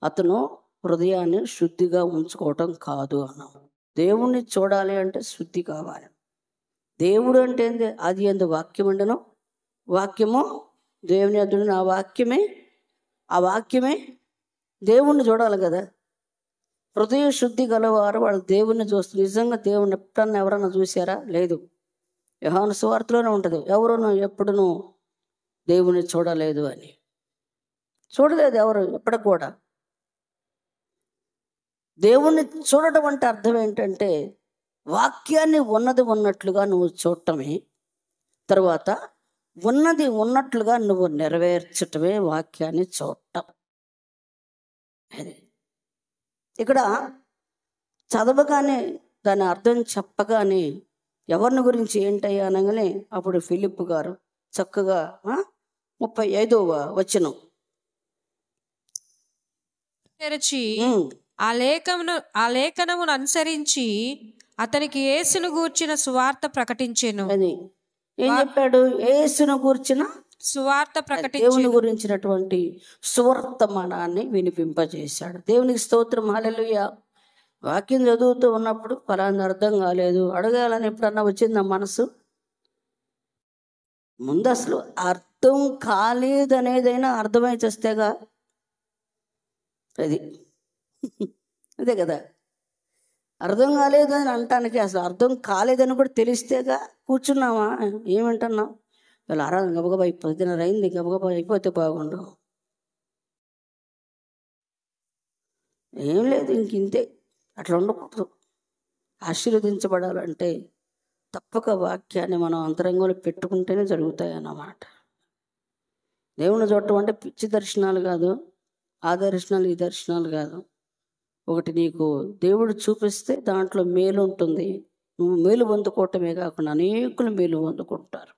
అతను హృదయాన్ని శుద్ధిగా ఉంచుకోవటం కాదు అన్నాం. దేవుణ్ణి చూడాలి అంటే శుద్ధి కావాలి. దేవుడు అంటే ఏంది? అది ఎందు వాక్యం ఉండను, వాక్యము దేవుని ఎదురు, ఆ వాక్యమే దేవుణ్ణి చూడాలి కదా. హృదయ శుద్ధి గలవారు వాళ్ళు దేవుణ్ణి చూస్తారు. నిజంగా దేవుణ్ణి ఎప్పుడన్నా ఎవరన్నా చూసారా? లేదు. యోహాను సువార్తలోనే ఉంటుంది, ఎవరును ఎప్పుడును దేవుణ్ణి చూడలేదు అని. చూడలేదు ఎవరు ఎప్పటికి కూడా. దేవుణ్ణి చూడటం అంటే అర్థం ఏంటంటే వాక్యాన్ని ఉన్నది ఉన్నట్లుగా నువ్వు చూడటమే, తర్వాత ఉన్నది ఉన్నట్లుగా నువ్వు నెరవేర్చటమే వాక్యాన్ని చూడటం. అది ఇక్కడ చదవగానే దాని అర్థం చెప్పగానే ఎవరిని గురించి ఏంటయ్యా అనగానే అప్పుడు ఫిలిప్పు గారు చక్కగా 35వ వచనం తెరచి ఆ లేఖనమును అనుసరించి అతనికి యేసును గూర్చిన సువార్త ప్రకటించెను. అది ఏం చెప్పాడు? యేసును గూర్చిన సువార్త దేవుని గురించినటువంటి సువర్తమానాన్ని వినిపింపజేశాడు. దేవునికి స్తోత్రం, హల్లెలూయా. వాక్యం చదువుతూ ఉన్నప్పుడు ఫలానా అర్థం కాలేదు అడగాలని ఎప్పుడన్నా వచ్చిందా మనసు? ముందు అసలు అర్థం కాలేదనేదైనా అర్థమై చేస్తేగా అది అదే కదా. అర్థం కాలేదని అంటానికి అసలు అర్థం కాలేదని కూడా తెలిస్తేగా కూర్చున్నామా, ఏమంటున్నాం? వీళ్ళు ఆరాధన గబగబా అయిపోతుంది, అయింది గబగబా అయిపోతే బాగుండు. ఏం లేదు, ఇంతే. అట్లా ఉండకూడదు. ఆశీర్వదించబడాలంటే తప్పక వాక్యాన్ని మనం అంతరంగంలో పెట్టుకుంటేనే జరుగుతాయి అన్నమాట. దేవుని చూడటం అంటే పిచ్చి దర్శనాలు కాదు, ఆ దర్శనాలు ఈ దర్శనాలు కాదు. ఒకటి నీకు దేవుడు చూపిస్తే దాంట్లో మేలు ఉంటుంది. నువ్వు మేలు పొందుకోవటమే కాకుండా అనేకులు మేలు పొందుకుంటారు.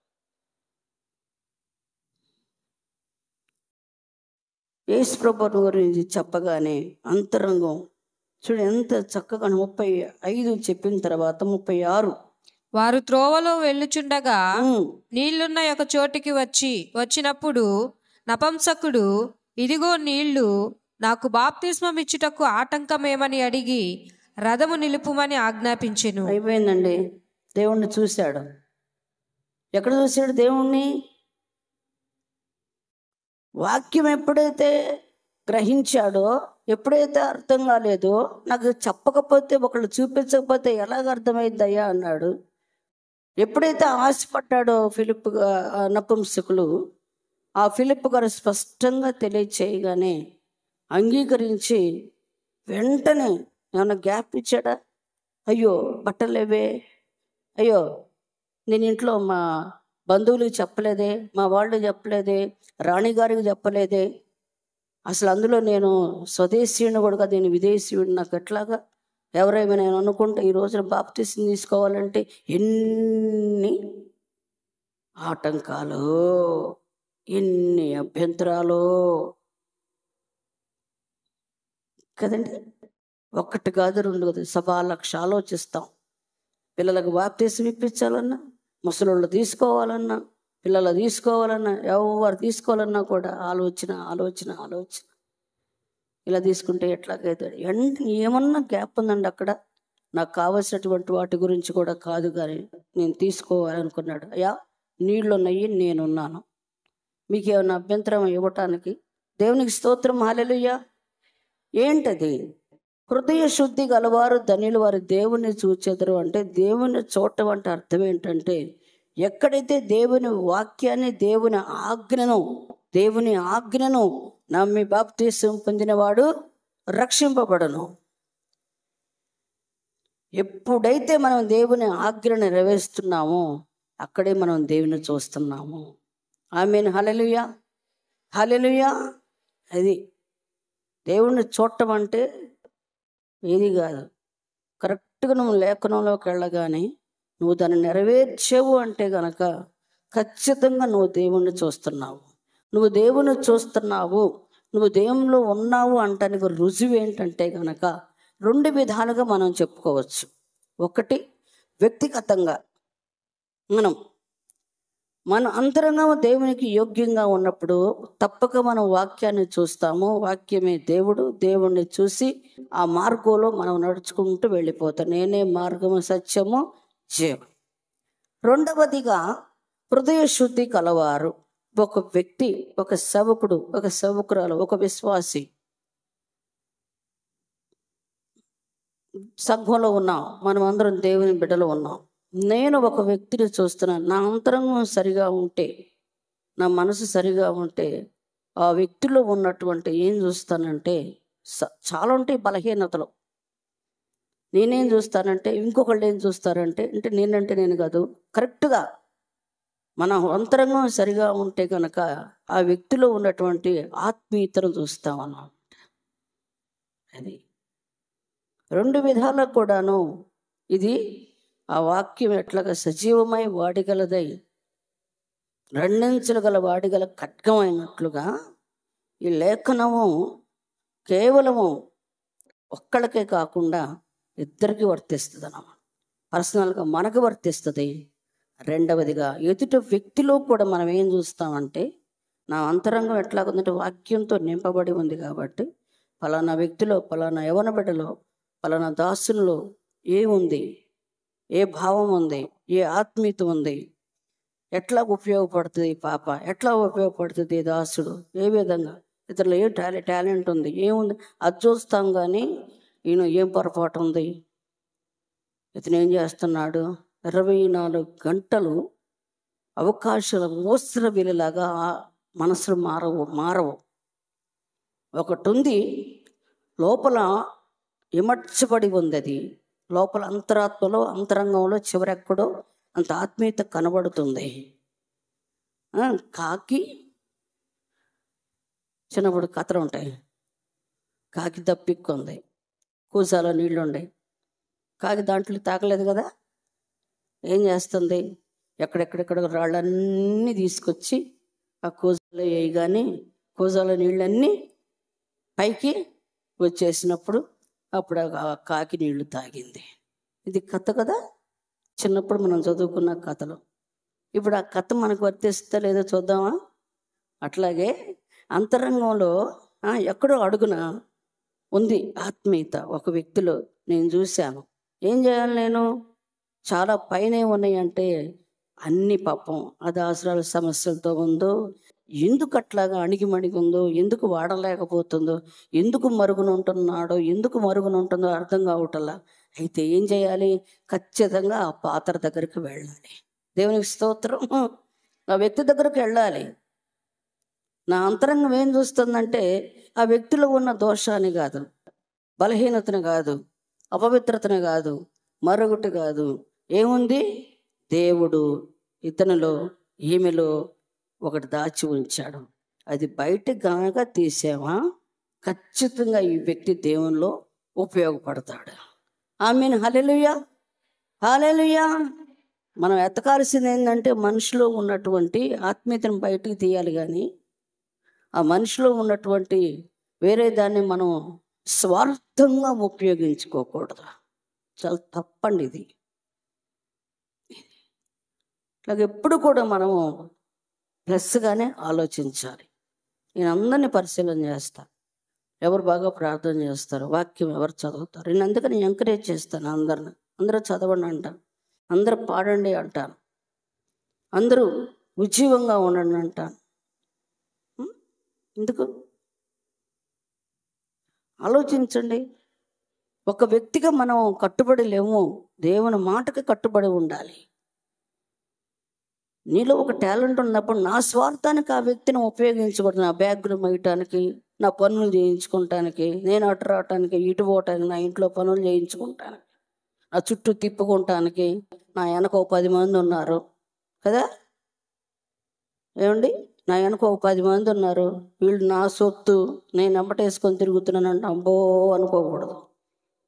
యేసు ప్రభువు గురించి చెప్పగానే అంతరంగం చూడు ఎంత చక్కగా 35 చెప్పిన తర్వాత 36 వారు త్రోవలో వెళ్ళుచుండగా నీళ్లున్న ఒక చోటికి వచ్చినప్పుడు నపుంసకుడు, ఇదిగో నీళ్లు, నాకు బాప్తిస్మం ఇచ్చుటకు ఆటంకమేమని అడిగి రథము నిలుపుమని ఆజ్ఞాపించెను. అయిపోయిందండి. దేవుణ్ణి చూశాడు. ఎక్కడ చూశాడు దేవుణ్ణి? వాక్యం ఎప్పుడైతే గ్రహించాడో, ఎప్పుడైతే అర్థం కాలేదో, నాకు చెప్పకపోతే ఒకళ్ళు చూపించకపోతే ఎలాగ అర్థమైందయ్యా అన్నాడు. ఎప్పుడైతే ఆశపడ్డాడో నపుంసకులు, ఆ ఫిలిప్పు గారు స్పష్టంగా తెలియచేయగానే అంగీకరించి వెంటనే ఏమన్నా గ్యాప్ ఇచ్చాడా? అయ్యో బట్టలేవే, అయ్యో నేను ఇంట్లో మా బంధువులకు చెప్పలేదే, మా వాళ్ళు చెప్పలేదే, రాణిగారికి చెప్పలేదే, అసలు అందులో నేను స్వదేశీయుని కూడా నేను విదేశీయుడు, నాకు ఎట్లాగా ఎవరైనా నేను అనుకుంటే ఈ రోజున బాప్తిసం తీసుకోవాలంటే ఎన్ని ఆటంకాలు, ఎన్ని అభ్యంతరాలు కదండి. ఒక్కటి కాదు, రెండు కాదు, 1,00,000 ఆలోచిస్తాం. పిల్లలకు బాప్తిసం ఇప్పించాలన్నా, ముసలోళ్ళు తీసుకోవాలన్నా, పిల్లలు తీసుకోవాలన్నా, ఎవరు తీసుకోవాలన్నా కూడా ఆలోచన. ఇలా తీసుకుంటే ఎట్లాగైతాడు? ఏమన్నా గ్యాప్ ఉందండి అక్కడ? నాకు కావలసినటువంటి వాటి గురించి కూడా కాదు, కానీ నేను తీసుకోవాలనుకున్నాడు. అయ్యా నీళ్ళు ఉన్నాయి, నేనున్నాను, మీకేమన్నా అభ్యంతరం ఇవ్వటానికి? దేవునికి స్తోత్రం, హల్లెలూయా. ఏంటది? హృదయ శుద్ధి గలవారు ధన్యులు, వారు దేవుని చూచెదరు. అంటే దేవుని చూడటం అంటే అర్థం ఏంటంటే, ఎక్కడైతే దేవుని వాక్యాన్ని, దేవుని ఆజ్ఞను నమ్మి బాప్తిసం పొందినవాడు రక్షింపబడను. ఎప్పుడైతే మనం దేవుని ఆజ్ఞను నెరవేరుస్తున్నామో అక్కడే మనం దేవుని చూస్తున్నాము. ఆమేన్, హల్లెలూయా, హల్లెలూయా. అది దేవుణ్ణి చూడటం అంటే ఏది కాదు. కరెక్ట్గా నువ్వు లేఖనంలోకి వెళ్ళగానే నువ్వు దాన్ని నెరవేర్చావు అంటే గనక ఖచ్చితంగా నువ్వు దేవుణ్ణి చూస్తున్నావు. నువ్వు దేవుణ్ణి చూస్తున్నావు, నువ్వు దేవునిలో ఉన్నావు అంటానికి రుజువు ఏంటంటే గనక 2 విధాలుగా మనం చెప్పుకోవచ్చు. ఒకటి, వ్యక్తిగతంగా మన అంతరంగం దేవునికి యోగ్యంగా ఉన్నప్పుడు తప్పక మనం వాక్యాన్ని చూస్తాము. వాక్యమే దేవుడు. దేవుణ్ణి చూసి ఆ మార్గంలో మనం నడుచుకుంటూ వెళ్ళిపోతాం. నేనే మార్గము, సత్యము, జీవం. రెండవదిగా హృదయ శుద్ధి కలవారు. ఒక వ్యక్తి, ఒక సేవకుడు, ఒక సేవకురాలు, ఒక విశ్వాసి సంఘంలో ఉన్నాం, మనం అందరం దేవుని బిడ్డలు ఉన్నాం. నేను ఒక వ్యక్తిని చూస్తున్నాను, నా అంతరంగం సరిగా ఉంటే, నా మనసు సరిగా ఉంటే, ఆ వ్యక్తిలో ఉన్నటువంటి ఏం చూస్తానంటే చాలా ఉంటాయి బలహీనతలు. నేనేం చూస్తానంటే, ఇంకొకళ్ళు ఏం చూస్తారంటే, అంటే నేనంటే నేను కాదు, కరెక్ట్గా మన అంతరంగం సరిగా ఉంటే కనుక ఆ వ్యక్తిలో ఉన్నటువంటి ఆత్మీయతను చూస్తామన్నమాట. అది 2 విధాలకు కూడాను ఇది ఆ వాక్యం ఎట్లాగా సజీవమై వాడిగలదై, రెండంచులు గల వాడిగల ఖడ్గమైనట్లుగా ఈ లేఖనము కేవలము ఒక్కళ్ళకే కాకుండా ఇద్దరికి వర్తిస్తుంది అన్నమాట. పర్సనల్గా మనకు వర్తిస్తుంది. రెండవదిగా ఎదుటి వ్యక్తిలో కూడా మనం ఏం చూస్తామంటే, నా అంతరంగం ఎట్లాగుందంటే వాక్యంతో నింపబడి ఉంది కాబట్టి ఫలానా వ్యక్తిలో, ఫలానా యవన బిడ్డలో పలానా దాసుల్లో ఏముంది, ఏ భావం ఉంది, ఏ ఆత్మీయత ఉంది, ఎట్లా ఉపయోగపడుతుంది ఈ పాప, ఎట్లా ఉపయోగపడుతుంది ఈ దాసుడు, ఏ విధంగా ఇతరులు ఏ టాలెంట్ ఉంది, ఏముంది అది చూస్తాం. కానీ ఈయన ఏం పొరపాటు ఉంది, ఇతను ఏం చేస్తున్నాడు, 24 గంటలు అవకాశాలు మోస్తున్న వీళ్ళలాగా మనసులు మారవు. ఒకటి ఉంది, లోపల ఇమర్చబడి ఉంది, అది లోపల అంతరాత్మలో అంతరంగంలో చివరెక్కడో అంత ఆత్మీయత కనబడుతుంది. కాకి చిన్నప్పుడు కథలు ఉంటాయి, కాకి దప్పిక్కుంది, కూసాలో నీళ్ళు ఉండే, కాకి దాంట్లో తాగలేదు కదా, ఏం చేస్తుంది, ఎక్కడెక్కడెక్కడ రాళ్ళన్నీ తీసుకొచ్చి ఆ కూజాలో వేయగానే కూజాలో నీళ్ళన్నీ పైకి వచ్చేసినప్పుడు అప్పుడు ఆ కాకి నీళ్లు తాగింది. ఇది కథ కదా, చిన్నప్పుడు మనం చదువుకున్న కథలు. ఇప్పుడు ఆ కథ మనకు వర్తిస్తా లేదో చూద్దామా. అట్లాగే అంతరంగంలో ఎక్కడో అడుగున ఉంది ఆత్మీయత ఒక వ్యక్తిలో నేను చూశాను. ఏం చేయాలి, నేను చాలా పైన ఉన్నాయి అంటే అన్ని పాపం అది అవసరాల సమస్యలతో ఉందో, ఎందుకు అట్లాగా అణిగిమణిగి ఉందో, ఎందుకు వాడలేకపోతుందో, ఎందుకు మరుగునుంటున్నాడో, ఎందుకు మరుగునుంటుందో అర్థం కావటల్లా. అయితే ఏం చేయాలి, ఖచ్చితంగా ఆ పాత్ర దగ్గరికి వెళ్ళాలి. దేవునికి స్తోత్రం. ఆ వ్యక్తి దగ్గరికి వెళ్ళాలి. నా అంతరంగం ఏం చూస్తుందంటే ఆ వ్యక్తిలో ఉన్న దోషాన్ని కాదు, బలహీనతను కాదు, అపవిత్రతను కాదు, మరొకటి కాదు. ఏముంది, దేవుడు ఇతనిలో ఈమెలో ఒకటి దాచి ఉంచాడు. అది బయట గనక తీసామా ఖచ్చితంగా ఈ వ్యక్తి దేవునిలో ఉపయోగపడతాడు. ఆమేన్. హల్లెలూయా, హల్లెలూయా. మనం ఎతకాల్సింది ఏంటంటే మనిషిలో ఉన్నటువంటి ఆత్మీయతను బయటికి తీయాలి. కానీ ఆ మనిషిలో ఉన్నటువంటి వేరే దాన్ని మనం స్వార్థంగా ఉపయోగించుకోకూడదు. చాలా తప్పండి ఇది. ఇలాగ ఎప్పుడు కూడా మనము ప్లస్గానే ఆలోచించాలి. నేను అందరినీ పరిశీలన చేస్తాను, ఎవరు బాగా ప్రార్థన చేస్తారు, వాక్యం ఎవరు చదువుతారు. నేను అందుకని ఎంకరేజ్ చేస్తాను అందరిని. అందరూ చదవండి అంటాను, అందరూ పాడండి అంటాను, అందరూ ఉజ్జీవంగా ఉండండి అంటాను. ఎందుకు ఆలోచించండి. ఒక వ్యక్తిగా మనం కట్టుబడి లేము, దేవుని మాటకి కట్టుబడి ఉండాలి. నీలో ఒక టాలెంట్ ఉన్నప్పుడు నా స్వార్థానికి ఆ వ్యక్తిని ఉపయోగించకూడదు. నా బ్యాగ్లు వేయటానికి, నా పనులు చేయించుకుంటానికి, నేను అటు రావటానికి, ఇటు పోవటానికి, నా ఇంట్లో పనులు చేయించుకుంటానికి, నా చుట్టూ తిప్పుకుంటానికి, నా వెనక 10 మంది ఉన్నారు కదా, ఏమండి, నా వెనక 10 మంది ఉన్నారు, వీళ్ళు నా సొత్తు, నేను వెంబటేసుకొని తిరుగుతున్నానంటే అబ్బో అనుకోకూడదు.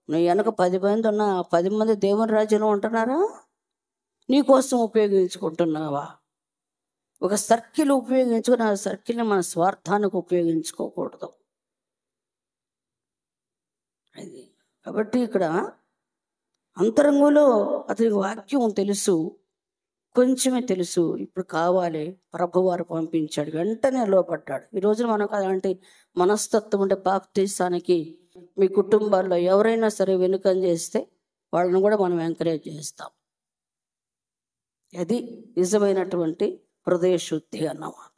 నువ్వు వెనక 10 మంది ఉన్నా, 10 మంది దేవుని రాజ్యంలో ఉంటున్నారా, నీకోసం ఉపయోగించుకుంటున్నావా? ఒక సర్కిల్ ఉపయోగించుకుని ఆ సర్కిల్ని మన స్వార్థానికి ఉపయోగించుకోకూడదు. అది కాబట్టి ఇక్కడ అంతరంగంలో అతనికి వాక్యం తెలుసు, కొంచెమే తెలుసు. ఇప్పుడు కావాలి, ప్రభువారు పంపించాడు, వెంటనే లోపడ్డాడు. ఈ రోజున మనకు అలాంటి మనస్తత్వం ఉంటే బాప్తీసానికి మీ కుటుంబాల్లో ఎవరైనా సరే వెనుకం చేస్తే వాళ్ళని కూడా మనం ఎంకరేజ్ చేస్తాం. అది నిజమైనటువంటి హృదయ శుద్ధి అన్నమాట.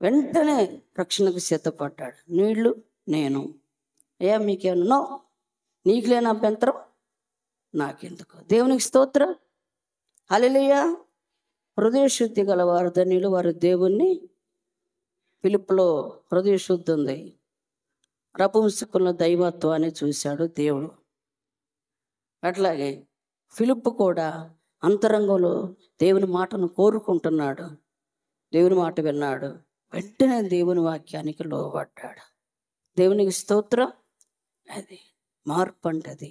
వెంటనే రక్షణకు సిద్ధపడ్డాడు. నీళ్లు నేను, మీకేమన్నా నీకు లేని అభ్యంతరం నాకెందుకు. దేవునికి స్తోత్రం. హల్లెలూయా. హృదయ శుద్ధి గలవారు ధన్యులు, వారు దేవుణ్ణి. ఫిలిప్పులో హృదయ శుద్ధి ఉంది, నపుంసకుల దైవత్వాన్ని చూశాడు దేవుడు. అట్లాగే ఫిలిప్పు కూడా అంతరంగంలో దేవుని మాటను కోరుకుంటున్నాడు, దేవుని మాట విన్నాడు, వెంటనే దేవుని వాక్యానికి లోబడ్డాడు. దేవునికి స్తోత్రం. అది మార్పు అంటది.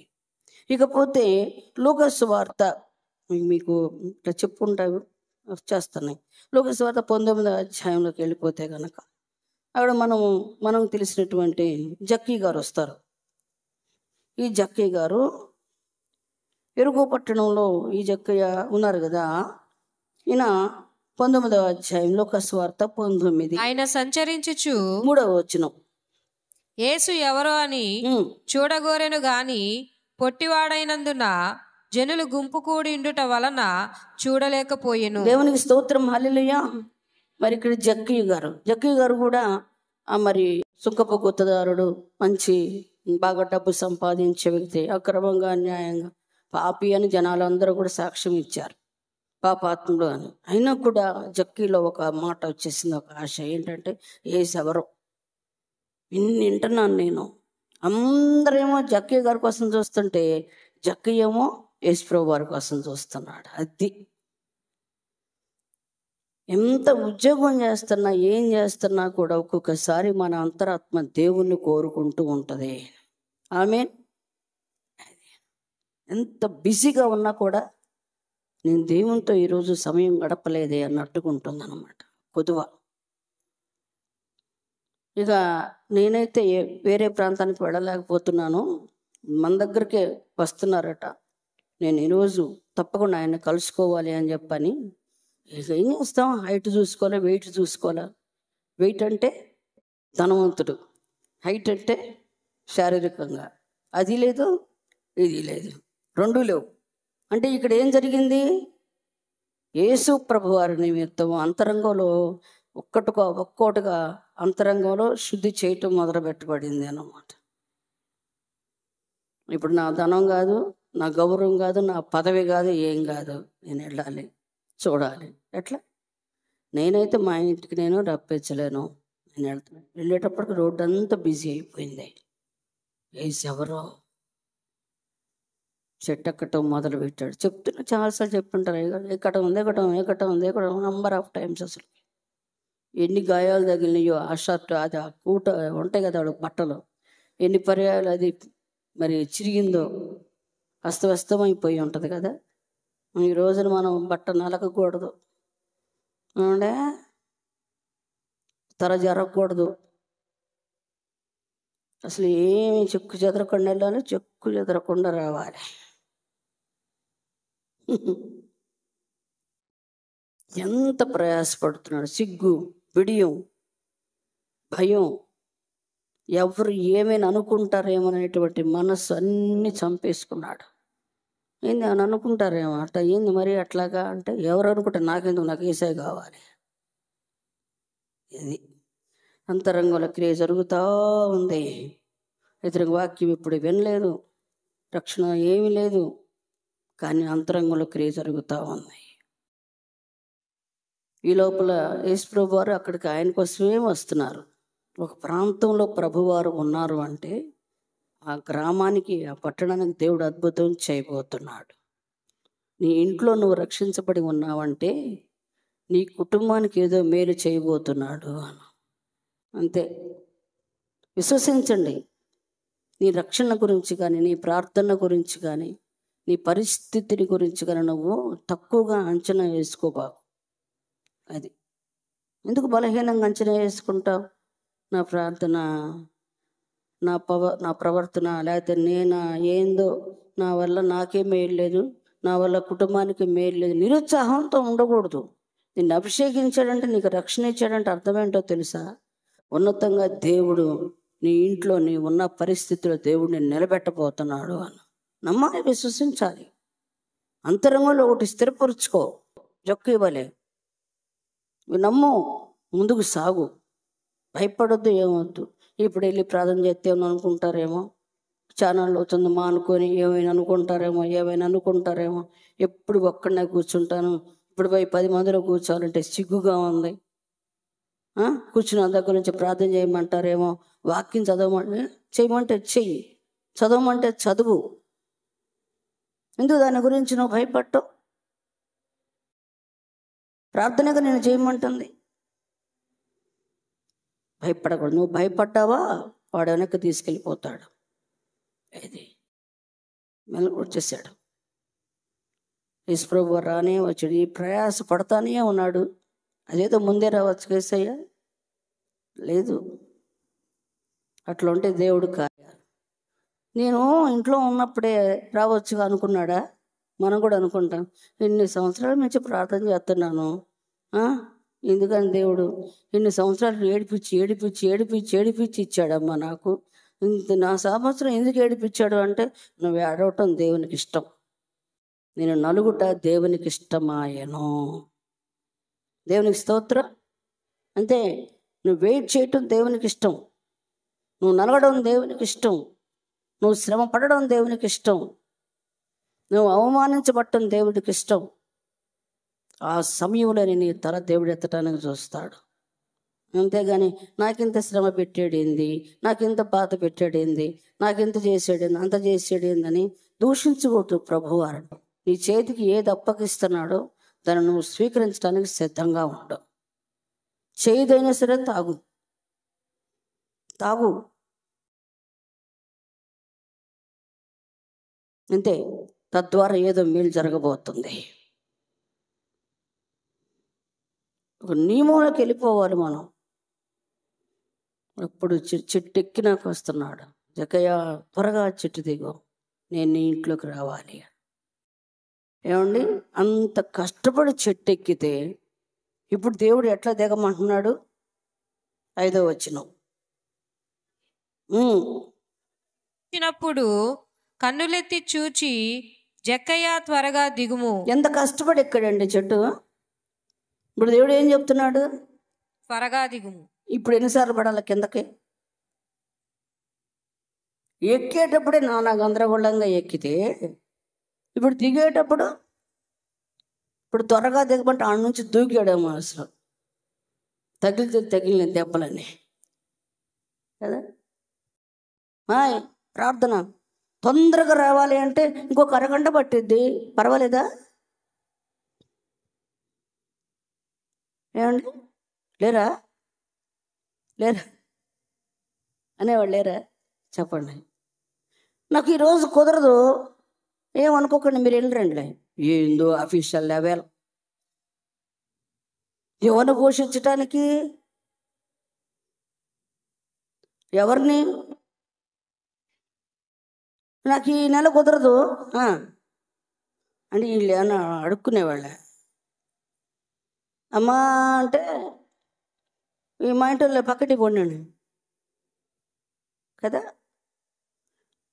ఇకపోతే లూకా సువార్త మీకు ఇట్లా చెప్పుకుంటావు వచ్చేస్తున్నాయి. లూకా సువార్త 19వ అధ్యాయంలోకి వెళ్ళిపోతే కనుక అక్కడ మనం తెలిసినటువంటి జక్కీ గారు వస్తారు. ఈ జక్కీ గారు ఎరుకో పట్టణంలో ఈ జక్కయ్య ఉన్నారు కదా. ఈయన 19వ అధ్యాయంలో లూకా సువార్త 19 ఆయన సంచరించుచు 3వ వచనం, యేసు ఎవరో అని చూడగోరెను గాని పొట్టివాడైనందున జనులు గుంపు కూడి ఉండుట వలన చూడలేకపోయెను. దేవునికి స్తోత్రం, హల్లెలూయా. మరి ఇక్కడ జక్కయ్య గారు కూడా మరి సుంకపు గుత్తదారుడు, మంచి బాగా డబ్బు సంపాదించే వ్యక్తి, అక్రమంగా అన్యాయంగా పాపి అని జనాలందరూ కూడా సాక్ష్యం ఇచ్చారు, పాపాత్ముడు అని. అయినా కూడా జక్కీలో ఒక మాట వచ్చేసింది, ఒక ఆశ. ఏంటంటే ఏసెవరో ఇన్ని వింటున్నాను నేను. అందరేమో జక్కయ్య గారి కోసం చూస్తుంటే జక్కయ్య ఏమో యేసుప్రభు వారి కోసం చూస్తున్నాడు. అది ఎంత ఉద్యోగం చేస్తున్నా, ఏం చేస్తున్నా కూడా ఒక్కొక్కసారి మన అంతరాత్మ దేవుణ్ణి కోరుకుంటూ ఉంటుంది. ఆమేన్. ఎంత బిజీగా ఉన్నా కూడా నేను దేవునితో ఈరోజు సమయం గడపలేదే అన్నట్టుకుంటుంది అన్నమాట, కొద్దువ. ఇక నేనైతే వేరే ప్రాంతానికి వెళ్ళలేకపోతున్నాను, మన దగ్గరికే వస్తున్నారట. నేను ఈరోజు తప్పకుండా ఆయన కలుసుకోవాలి అని చెప్పని. ఇక ఏం చేస్తాం, హైట్ చూసుకోవాలి, వెయిట్ చూసుకోవాలి. వెయిట్ అంటే ధనవంతుడు, హైట్ అంటే శారీరకంగా. అది లేదు, ఇది లేదు, రెండూ లేవు. అంటే ఇక్కడ ఏం జరిగింది, యేసు ప్రభు వారి నిమిత్తం అంతరంగంలో ఒక్కొక్కటిగా అంతరంగంలో శుద్ధి చేయటం మొదలు పెట్టబడింది అన్నమాట. ఇప్పుడు నా ధనం కాదు, నా గౌరవం కాదు, నా పదవి కాదు, ఏం కాదు, నేను వెళ్ళాలి, చూడాలి. ఎట్లా? నేనైతే మా ఇంటికి నేను రప్పించలేను. నేను వెళ్తాను, వెళ్ళేటప్పటికి రోడ్డు అంతా బిజీ అయిపోయింది. ఎవరో చెట్టు ఎక్కటం మొదలు పెట్టాడు. చెప్తున్నా, చాలాసార్లు చెప్తుంటారు, ఎక్కటం నంబర్ ఆఫ్ టైమ్స్. అసలు ఎన్ని గాయాలు తగిలినాయో ఆ షర్ట్, అది ఆ కూట ఉంటాయి కదా వాడు బట్టలు, ఎన్ని పర్యాయాలు అది మరి చిరిగిందో, అస్తవ్యస్తమైపోయి ఉంటుంది కదా. ఈ రోజున మనం బట్ట నలకకూడదు, తర జరగకూడదు, అసలు ఏమి చెక్కు చెదరకుండా వెళ్ళాలి, చెక్కు చెదరకుండా రావాలి. ఎంత ప్రయాసపడుతున్నాడు. సిగ్గు, బిడియం, భయం, ఎవరు ఏమైనా అనుకుంటారేమనేటువంటి మనస్సు అన్నీ చంపేసుకున్నాడు. ఏంది అని అనుకుంటారేమో, అట్ట ఏంది మరి అట్లాగా అంటే, ఎవరు అనుకుంటే నాకెందుకు, నాకు ఏసే కావాలి. ఇది అంతరంగంలో క్రియ జరుగుతూ ఉంది. ఇతర వాక్యం ఇప్పుడు వినలేదు, రక్షణ ఏమీ లేదు, కానీ అంతరంగంలో క్రియ జరుగుతూ ఉంది. ఈ లోపల యేసుప్రభు వారు అక్కడికి ఆయన కోసమే వస్తున్నారు. ఒక ప్రాంతంలో ప్రభువారు ఉన్నారు అంటే ఆ గ్రామానికి, ఆ పట్టణానికి దేవుడు అద్భుతం చేయబోతున్నాడు. నీ ఇంట్లో నువ్వు రక్షించబడి ఉన్నావంటే నీ కుటుంబానికి ఏదో మేలు చేయబోతున్నాడు అని. అంతే, విశ్వసించండి. నీ రక్షణ గురించి కానీ, నీ ప్రార్థన గురించి కానీ, నీ పరిస్థితిని గురించి కానీ నువ్వు తక్కువగా అంచనా వేసుకోబాకు. అది ఎందుకు బలహీనంగా అంచనా వేసుకుంటావు? నా ప్రార్థన, నా ప్రవర్తన, లేకపోతే నేను ఏందో, నా వల్ల నాకే మేలు లేదు, నా వల్ల కుటుంబానికి మేలు లేదు, నిరుత్సాహంతో ఉండకూడదు. నిన్ను అభిషేకించాడంటే, నీకు రక్షణ ఇచ్చాడంటే అర్థం ఏంటో తెలుసా? ఉన్నతంగా దేవుడు నీ ఇంట్లో, నీ ఉన్న పరిస్థితిలో దేవుడిని నిలబెట్టబోతున్నాడు అని నమ్మాలి, విశ్వసించాలి. అంతరంగంలో ఒకటి స్థిరపరుచుకో, జొక్కు ఇవ్వలే, నమ్ము, ముందుకు సాగు, భయపడొద్దు, ఏమొద్దు. ఇప్పుడు వెళ్ళి ప్రార్థన చేస్తే అనుకుంటారేమో, ఛానల్లో అవుతుంది మానుకొని ఏమైనా అనుకుంటారేమో, ఎప్పుడు ఒక్కడనే కూర్చుంటాను, ఇప్పుడు పోయి 10 మందిలో కూర్చోవాలంటే సిగ్గుగా ఉంది, కూర్చున్న దగ్గర నుంచి ప్రార్థన చేయమంటారేమో, వాక్యం చేయమంటే చెయ్యి, చదవమంటే చదువు. ఎందుకు దాని గురించి నువ్వు భయపడటం? ప్రార్థనగా నేను చేయమంటుంది, భయపడకూడదు. నువ్వు భయపడ్డావా వాడు వెనక్కి తీసుకెళ్ళిపోతాడు. ఇది వచ్చేసాడు యేసుప్రభు రానే వచ్చాడు. ఈ ప్రయాస పడతానే ఉన్నాడు. అదేదో ముందే రావచ్చు కేసయ్య, లేదు. అట్లా ఉంటే దేవుడు కార్యాలు. నేను ఇంట్లో ఉన్నప్పుడే రావచ్చుగా అనుకున్నాడా? మనం కూడా అనుకుంటాం, ఎన్ని సంవత్సరాల నుంచి ప్రార్థన చేస్తున్నాను, ఎందుకని దేవుడు ఇన్ని సంవత్సరాలు ఏడిపించి ఇచ్చాడమ్మా నాకు. నా సంవత్సరం ఎందుకు ఏడిపించాడు అంటే, నువ్వు ఏడవటం దేవునికి ఇష్టం, నేను నలుగుట దేవునికి ఇష్టమాయను. దేవునికి స్తోత్రం. అంతే, నువ్వు వెయిట్ చేయటం దేవునికి ఇష్టం, నువ్వు నలగడం దేవునికి ఇష్టం, నువ్వు శ్రమ పడడం దేవునికి ఇష్టం, నువ్వు అవమానించబడటం దేవుడికి ఇష్టం. ఆ సమయంలో నీ తల దేవుడు ఎత్తడానికి చూస్తాడు. అంతేగాని నాకింత శ్రమ పెట్టాడేంది, నాకింత బాధ పెట్టాడేంది, నాకింత చేసాడేంది, అంత చేసాడేందని దూషించకూడదు. ప్రభువారు నీ చేతికి ఏది అప్పగిస్తున్నాడో దాన్ని నువ్వు స్వీకరించడానికి సిద్ధంగా ఉండు. చేదైనా సరే తాగు అంతే, తద్వారా ఏదో మేలు జరగబోతుంది. ఒక నియమంలోకి వెళ్ళిపోవాలి మనం. అప్పుడు చెట్టు ఎక్కినాక వస్తున్నాడు, జక్కయ్య త్వరగా చెట్టు దిగు, నేను నీ ఇంట్లోకి రావాలి. ఏమండి, అంత కష్టపడి చెట్టు ఎక్కితే ఇప్పుడు దేవుడు ఎట్లా దిగమంటున్నాడు? 5వ వచనం. వచ్చినప్పుడు కన్నులెత్తి చూచి, జక్కయ్య త్వరగా దిగుము. ఎంత కష్టపడి ఎక్కాడండి చెట్టు. ఇప్పుడు దేవుడు ఏం చెప్తున్నాడు? త్వరగా దిగుము. ఇప్పుడు ఎన్నిసార్లు పడాలి కిందకి? ఎక్కేటప్పుడే నానా గందరగోళంగా ఎక్కితే ఇప్పుడు దిగేటప్పుడు ఇప్పుడు త్వరగా దిగమంటే ఆడ నుంచి దూకాడేమో అసలు, తగిలిన దెబ్బలని కదా. ప్రార్థన తొందరగా రావాలి అంటే ఇంకొక అరగంట పట్టిద్ది, పర్వాలేదా? ఏమండి, లేరా అనేవాళ్ళు లేరా? చెప్పండి. నాకు ఈరోజు కుదరదు, ఏమనుకోకండి, మీరు వెళ్ళరండి. ఏందో అఫీషియల్ లెవెల్, ఎవరిని పోషించటానికి, ఎవరిని? నాకు ఈ నెల కుదరదు అంటే వీళ్ళు ఏమన్నా అడుక్కునేవాళ్ళ? అమ్మా అంటే ఈ మా ఇంట్లో పక్కటి పోండి కదా.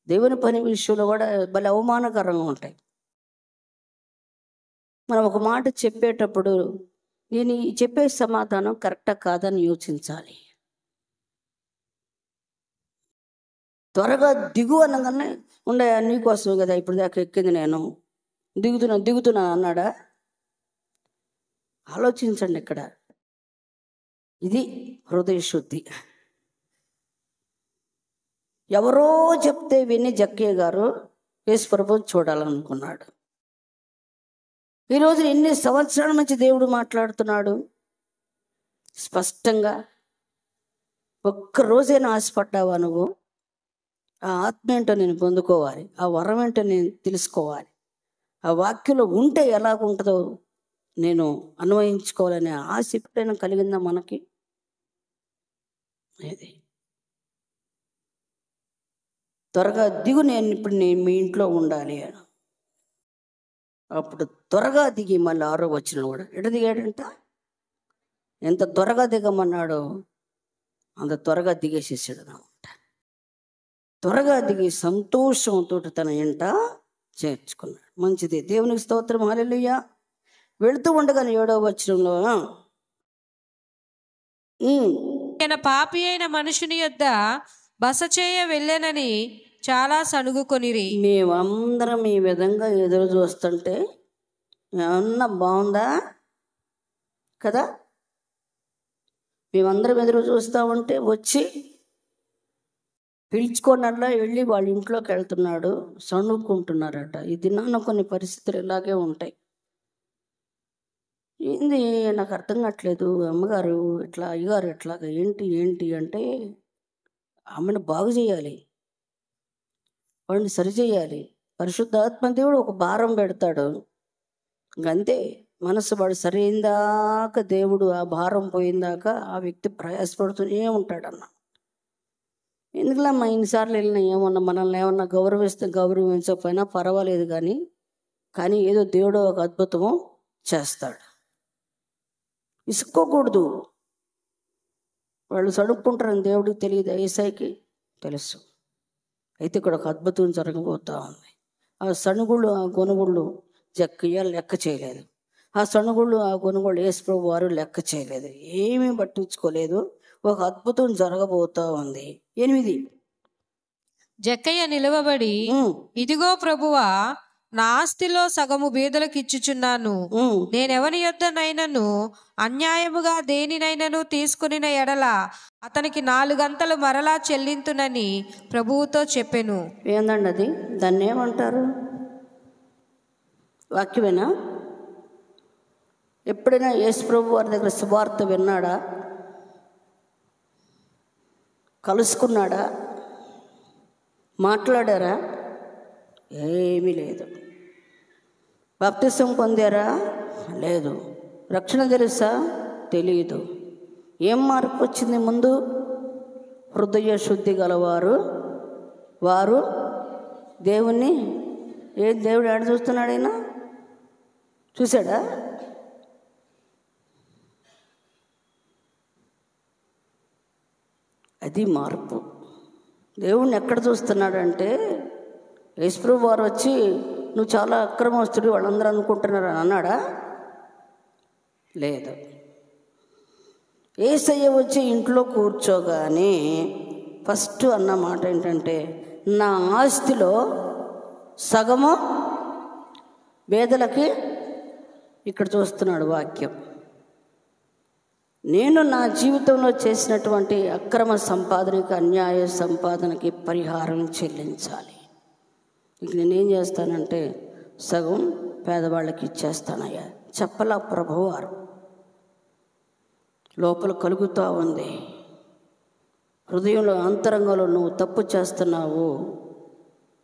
దేవుని పని విషయంలో కూడా భలే అవమానకరంగా ఉంటాయి. మనం ఒక మాట చెప్పేటప్పుడు నేను చెప్పే సమాధానం కరెక్టా కాదని యోచించాలి. త్వరగా దిగు అనగానే ఉండే నీకోసమే కదా ఇప్పుడు దాకా ఎక్కింది, నేను దిగుతున్నా అన్నాడా? ఆలోచించండి. ఇక్కడ ఇది హృదయ శుద్ధి. ఎవరో చెప్తే విని జక్కయ్య గారు యేసు ప్రభువుని చూడాలనుకున్నాడు. ఈరోజు ఎన్ని సంవత్సరాల నుంచి దేవుడు మాట్లాడుతున్నాడు స్పష్టంగా. ఒక్కరోజైనా ఆశపడ్డావా నువ్వు? ఆ ఆత్మ ఏంటో నేను పొందుకోవాలి, ఆ వరం ఏంటో నేను తెలుసుకోవాలి, ఆ వాక్యంలో ఉంటే ఎలాగుంటుందో నేను అన్వయించుకోవాలనే ఆశ ఎప్పుడైనా కలిగిందా మనకి? అది త్వరగా దిగు, నేను ఇప్పుడు మీ ఇంట్లో ఉండాలి అని. అప్పుడు త్వరగా దిగి మళ్ళీ 6వ వచనం కూడా ఎట దిగాడంట? ఎంత త్వరగా దిగమన్నాడో అంత త్వరగా దిగేసేసాడు అనమాట. త్వరగా దిగి సంతోషంతో తన ఇంట చేర్చుకున్నాడు. మంచిది, దేవునికి స్తోత్రం, హల్లెలూయా. వెళుతూ ఉండగానే 7వ వచనంలో పాపి అయిన మనుషుని యొద్ద బస చేయ వెళ్ళానని చాలా సణుగుకొనిరి. మేమందరం ఈ విధంగా ఎదురు చూస్తుంటే ఏమన్నా బాగుందా కదా? మేమందరం ఎదురు చూస్తూ ఉంటే వచ్చి పిలుచుకోనల్లా వెళ్ళి వాళ్ళ ఇంట్లోకి వెళ్తున్నాడు, సణుక్కుంటున్నారట. ఈ దినాన కొన్ని పరిస్థితులు ఇలాగే ఉంటాయి. ఏంది నాకు అర్థం కావట్లేదు, అమ్మగారు ఇట్లా, అయ్యగారు ఎట్లాగా, ఏంటి అంటే ఆమెను బాగు చేయాలి, వాడిని సరిచేయాలి. పరిశుద్ధాత్మ దేవుడు ఒక భారం పెడతాడు, ఇంకంతే. మనసు వాడు సరైందాక దేవుడు ఆ భారం పోయిందాక ఆ వ్యక్తి ప్రయాసపడుతూనే ఉంటాడన్న. ఎందుకులమ్మా ఇన్నిసార్లు వెళ్ళినా ఏమన్నా మనల్ని ఏమన్నా గౌరవిస్తే గౌరవించకపోయినా పర్వాలేదు, కానీ ఏదో దేవుడు ఒక అద్భుతము చేస్తాడు. ఇసుక్కోకూడదు. వాళ్ళు సడుక్కుంటారని దేవుడికి తెలియదు, ఏసైకి తెలుసు. అయితే ఇక్కడ ఒక అద్భుతం జరగబోతూ ఉంది. ఆ సణుగుళ్ళు, ఆ గొనుగుళ్ళు జక్కయ్య లెక్క చేయలేదు. ఆ సణుగుళ్ళు, ఆ గొనుగుళ్ళు యేసుప్రభు వారు లెక్క చేయలేదు, ఏమీ పట్టించుకోలేదు. ఒక అద్భుతం జరగబోతూ ఉంది. 8 జక్కయ్య నిలవబడి, ఇదిగో ప్రభువా, నా ఆస్తిలో సగము బీదలకు ఇచ్చుచున్నాను. నేనెవని యొద్దనైనను అన్యాయముగా దేనినైనను తీసుకునిన ఎడల అతనికి 4 గంతలు మరలా చెల్లింతునని ప్రభువుతో చెప్పెను. ఏందండి అది? దాన్ని ఏమంటారు? వాక్యమేనా? ఎప్పుడైనా యేసుప్రభు వారి దగ్గర సువార్త విన్నాడా? కలుసుకున్నాడా? మాట్లాడారా? ఏమీ లేదు. బాప్తిసం పొందారా? లేదు. రక్షణ తెలుసా? తెలియదు. ఏం మార్పు వచ్చింది ముందు? హృదయ శుద్ధి గలవారు వారు దేవుణ్ణి, దేవుడు ఆడ చూస్తున్నాడు? అయినా చూశాడా? అది మార్పు. దేవుణ్ణి ఎక్కడ చూస్తున్నాడంటే, యేసుప్రభు వారు వచ్చి నువ్వు చాలా అక్రమస్తుడు వాళ్ళందరూ అనుకుంటున్నారు అని అన్నాడా? లేదు. యేసయ్య వచ్చి ఇంట్లో కూర్చోగానే ఫస్ట్ అన్న మాట ఏంటంటే, నా ఆస్తిలో సగము పేదలకి. ఇక్కడ చూస్తున్నాడు వాక్యం. నేను నా జీవితంలో చేసినటువంటి అక్రమ సంపాదనకి, అన్యాయ సంపాదనకి పరిహారం చెల్లించాలి. ఇక నేనేం చేస్తానంటే సగం పేదవాళ్ళకి ఇచ్చేస్తానయ్యా. చెప్పలా ప్రభువారు. లోపల కలుగుతూ ఉంది, హృదయంలో అంతరంగంలో నువ్వు తప్పు చేస్తున్నావు,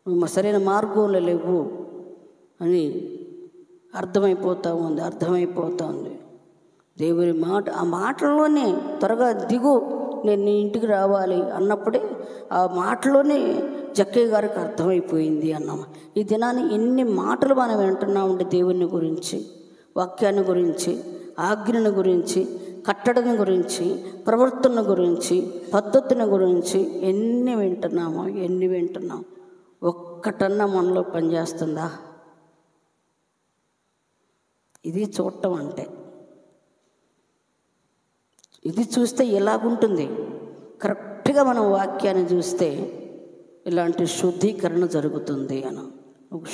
నువ్వు సరైన మార్గంలో లేవు అని అర్థమైపోతూ ఉంది. దేవుని మాట, ఆ మాటల్లోనే త్వరగా దిగు, నేను నీ ఇంటికి రావాలి అన్నప్పుడే ఆ మాటలోనే జక్కయ్య గారికి అర్థమైపోయింది అన్నాం. ఈ దినాన్ని ఎన్ని మాటలు మనం వింటున్నామంటే దేవుని గురించి, వాక్యాన్ని గురించి, ఆజ్ఞను గురించి, కట్టడని గురించి, ప్రవర్తన గురించి, పద్ధతిని గురించి ఎన్ని వింటున్నాం. ఒక్కటన్నా మనలో పనిచేస్తుందా? ఇది చూడటం అంటే. ఇది చూస్తే ఎలాగుంటుంది? కరెక్ట్గా మనం వాక్యాన్ని చూస్తే ఇలాంటి శుద్ధీకరణ జరుగుతుంది అని.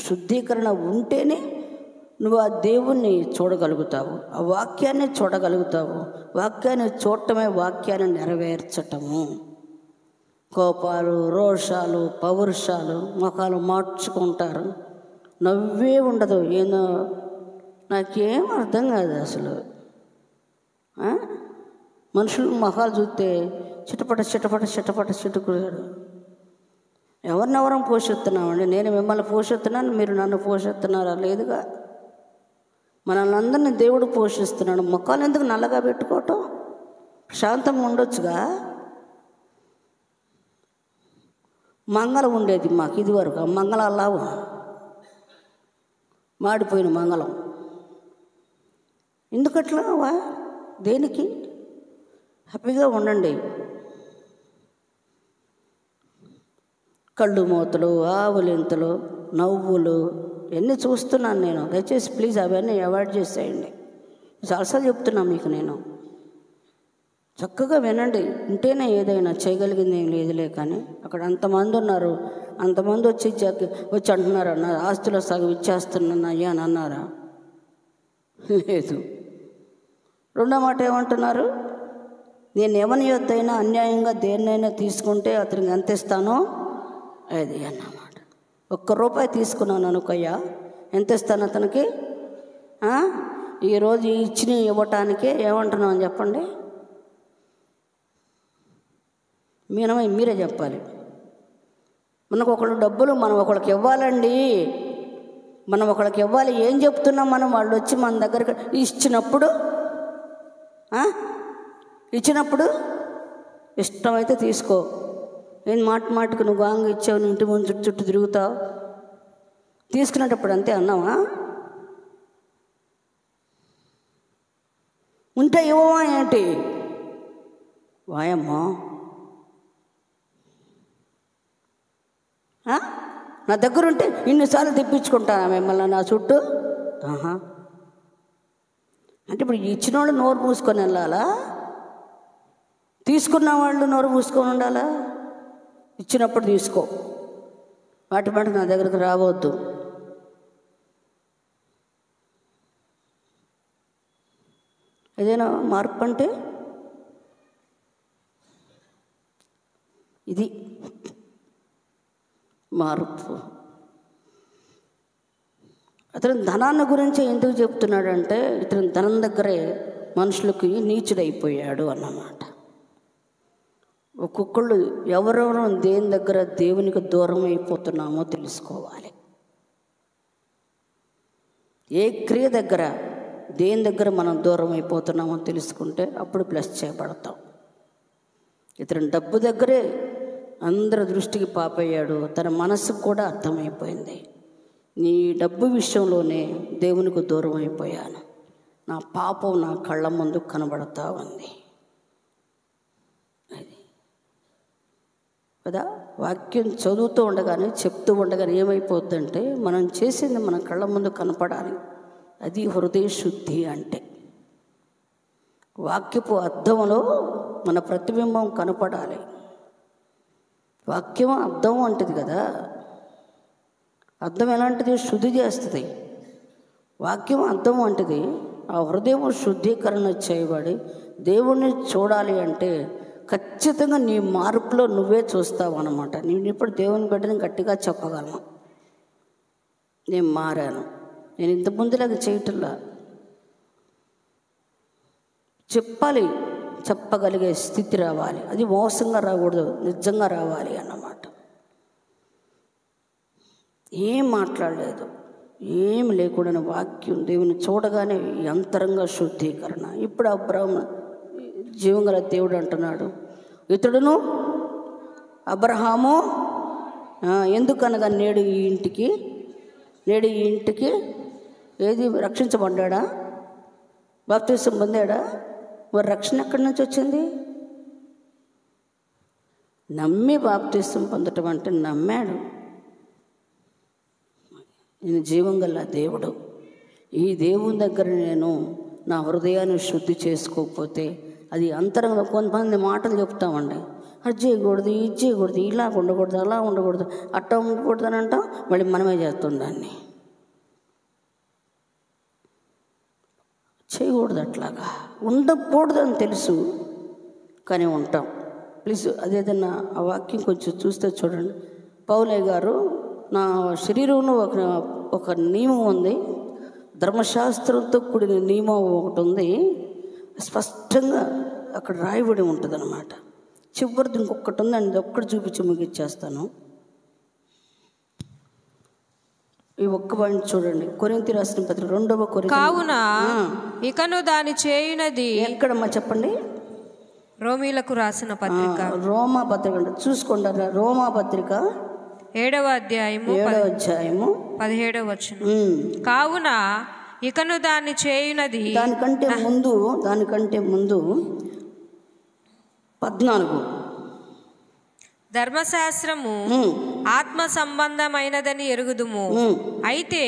శుద్ధీకరణ ఉంటేనే నువ్వు ఆ దేవుణ్ణి చూడగలుగుతావు, ఆ వాక్యాన్ని చూడగలుగుతావు. వాక్యాన్ని చూడటమే వాక్యాన్ని నెరవేర్చటము. కోపాలు, రోషాలు, పౌరుషాలు, ముఖాలు మార్చుకుంటారు, నవ్వే ఉండదు. ఏదో నాకేం అర్థం కాదు అసలు. మనుషులు మొహాలు చూస్తే చిటపట చిటుకురాడు. ఎవరినెవరం పోషిస్తున్నామండి? నేను మిమ్మల్ని పోషిస్తున్నాను, మీరు నన్ను పోషిస్తున్నారా? లేదుగా. మనల్ని అందరినీ దేవుడు పోషిస్తున్నాడు. ముఖాలు ఎందుకు నల్లగా పెట్టుకోవటం? శాంతంగా ఉండొచ్చుగా. మంగళం ఉండేది మాకు ఇదివరకు. ఆ మంగళాలా మాడిపోయిన మంగళం. ఎందుకట్లా? దేనికి? హ్యాపీగా ఉండండి. కళ్ళు మూతలు, ఆవులింతలు, నవ్వులు ఇవన్నీ చూస్తున్నాను నేను. దయచేసి ప్లీజ్ అవన్నీ అవాయిడ్ చేసేయండి. చాలాసార్లు చెప్తున్నాను మీకు నేను. చక్కగా వినండి. ఉంటేనే ఏదైనా చేయగలిగింది ఏం లేదులే. కానీ అక్కడ అంతమంది ఉన్నారు, అంతమంది వచ్చి అంటున్నారు, అన్న ఆస్తిలో సగం ఇచ్చేస్తున్నాను అయ్యా అని అన్నారా? లేదు. రెండో మాట ఏమంటున్నారు? నేను ఎవరి యొద్దైనా అన్యాయంగా దేన్నైనా తీసుకుంటే అతనికి ఎంత ఇస్తానో అది అన్నమాట. ₹1 తీసుకున్నాను అనుకోయ్యా, ఎంత ఇస్తాను అతనికి? ఈరోజు ఇవ్వటానికే ఏమంటున్నాం అని చెప్పండి. మీరే చెప్పాలి. మనకు ఒకళ్ళు డబ్బులు మనం ఒకళ్ళకి ఇవ్వాలండి, మనం ఒకళ్ళకి ఇవ్వాలి. ఏం చెప్తున్నాం మనం? వాళ్ళు వచ్చి మన దగ్గర ఇచ్చినప్పుడు ఇష్టమైతే తీసుకో. ఏం మాటకు నువ్వు గాంగు ఇచ్చావు, నువ్వు ఇంటి ముందు చుట్టూ తిరుగుతావు. తీసుకునేటప్పుడు అంతే అన్నావా? ఉంటే ఇవ్వమా ఏంటి? వాయమ్మా, నా దగ్గర ఉంటే ఇన్నిసార్లు తెప్పించుకుంటానా మిమ్మల్ని నా చుట్టూ? అంటే ఇప్పుడు ఇచ్చిన వాళ్ళు నోరు మూసుకొని వెళ్ళాలా? తీసుకున్న వాళ్ళు నోరు మూసుకొని ఉండాలా? ఇచ్చినప్పుడు తీసుకో, వాటి మాట నా దగ్గరకు రావద్దు. ఏదైనా మార్పు అంటే ఇది మార్పు. అతను ధనాన్ని గురించి ఎందుకు చెప్తున్నాడంటే, ఇతను ధనం దగ్గరే మనుషులకి నీచుడైపోయాడు అన్నమాట. ఒక్కొక్కళ్ళు ఎవరెవరు దేని దగ్గర దేవునికి దూరం అయిపోతున్నామో తెలుసుకోవాలి. ఏ క్రియ దగ్గర దేని దగ్గర మనం దూరం అయిపోతున్నామో తెలుసుకుంటే అప్పుడు బ్లెస్ చేయబడతాం. ఇతను డబ్బు దగ్గరే అందరి దృష్టికి పాపయ్యాడు. తన మనసుకు కూడా అర్థమైపోయింది, నీ డబ్బు విషయంలోనే దేవునికి దూరం అయిపోయాను, నా పాపం నా కళ్ళ ముందు కనబడతా ఉంది. అది కదా వాక్యం చదువుతూ ఉండగానే చెప్తూ ఉండగానే ఏమైపోద్దంటే, మనం చేసింది మన కళ్ళ ముందు కనపడాలి. అది హృదయ శుద్ధి అంటే. వాక్యపు అర్థంలో మన ప్రతిబింబం కనపడాలి. వాక్యం అర్థం అంటది కదా, అర్థం ఎలాంటిది? శుద్ధి చేస్తుంది. వాక్యం అర్థం అంటది. ఆ హృదయం శుద్ధీకరణ చేయబడి దేవుణ్ణి చూడాలి అంటే ఖచ్చితంగా నీ మార్పులో నువ్వే చూస్తావు అన్నమాట. నేను ఇప్పుడు దేవుని బిడ్డని గట్టిగా చెప్పగలను, నేను మారాను, నేను ఇంత ముందులాగా చేయటంలా. చెప్పాలి, చెప్పగలిగే స్థితి రావాలి. అది మోసంగా రాకూడదు, నిజంగా రావాలి అన్నమాట. ఏం మాట్లాడలేదు, ఏం లేకుండా వాక్యం దేవుని చూడగానే అంతరంగ శుద్ధీకరణ. ఇప్పుడు అబ్రహాము జీవంగల దేవుడు అంటున్నాడు, ఇతడును అబ్రహాము ఎందుకనగా నేడు ఈ ఇంటికి ఏది రక్షించబడ్డా, బాప్తిసం పొందాడా? మరి రక్షణ ఎక్కడి నుంచి వచ్చింది? నమ్మి బాప్తిసం పొందటం అంటే నమ్మాడు. నేను జీవం గల దేవుడు, ఈ దేవుని దగ్గర నేను నా హృదయాన్ని శుద్ధి చేసుకోకపోతే అది అంతరంగంలో కొంతమంది మాటలు చెప్తామండి, అది చేయకూడదు, ఇది చేయకూడదు, ఇలా ఉండకూడదు, అలా ఉండకూడదు, అట్ట ఉండకూడదు అని అంటాం. మళ్ళీ మనమే చేస్తాం దాన్ని. చేయకూడదు, అట్లాగా ఉండకూడదు అని తెలుసు కానీ ఉంటాం. ప్లీజ్ అదేదన్నా ఆ వాక్యం కొంచెం చూస్తే చూడండి. పౌలయ్య గారు, నా శరీరంలో ఒక నియమం ఉంది, ధర్మశాస్త్రంతో కూడిన నియమం ఒకటి ఉంది, స్పష్టంగా అక్కడ రాయబడి ఉంటుంది అన్నమాట. చివరిది ఇంకొకటి ఉందండి, ఒక్కటి చూపించి ముగిచ్చేస్తాను. ఈ ఒక్క పాయింట్ చూడండి, కొరింథీ రాసిన పత్రిక 2వ కొరింథీ. కావున ఇకను దాని చేయునది ఎక్కడమ్మా చెప్పండి? రోమీలకు రాసిన పత్రిక, రోమా పత్రిక చూసుకోండి. రోమా పత్రిక 7వ అధ్యాయము 17వ వచనం. కావున ఇకను దాన్ని చేయునది, దానికంటే ముందు 14 ధర్మశాస్త్రము ఆత్మ సంబంధమైనదని ఎరుగుదుము. అయితే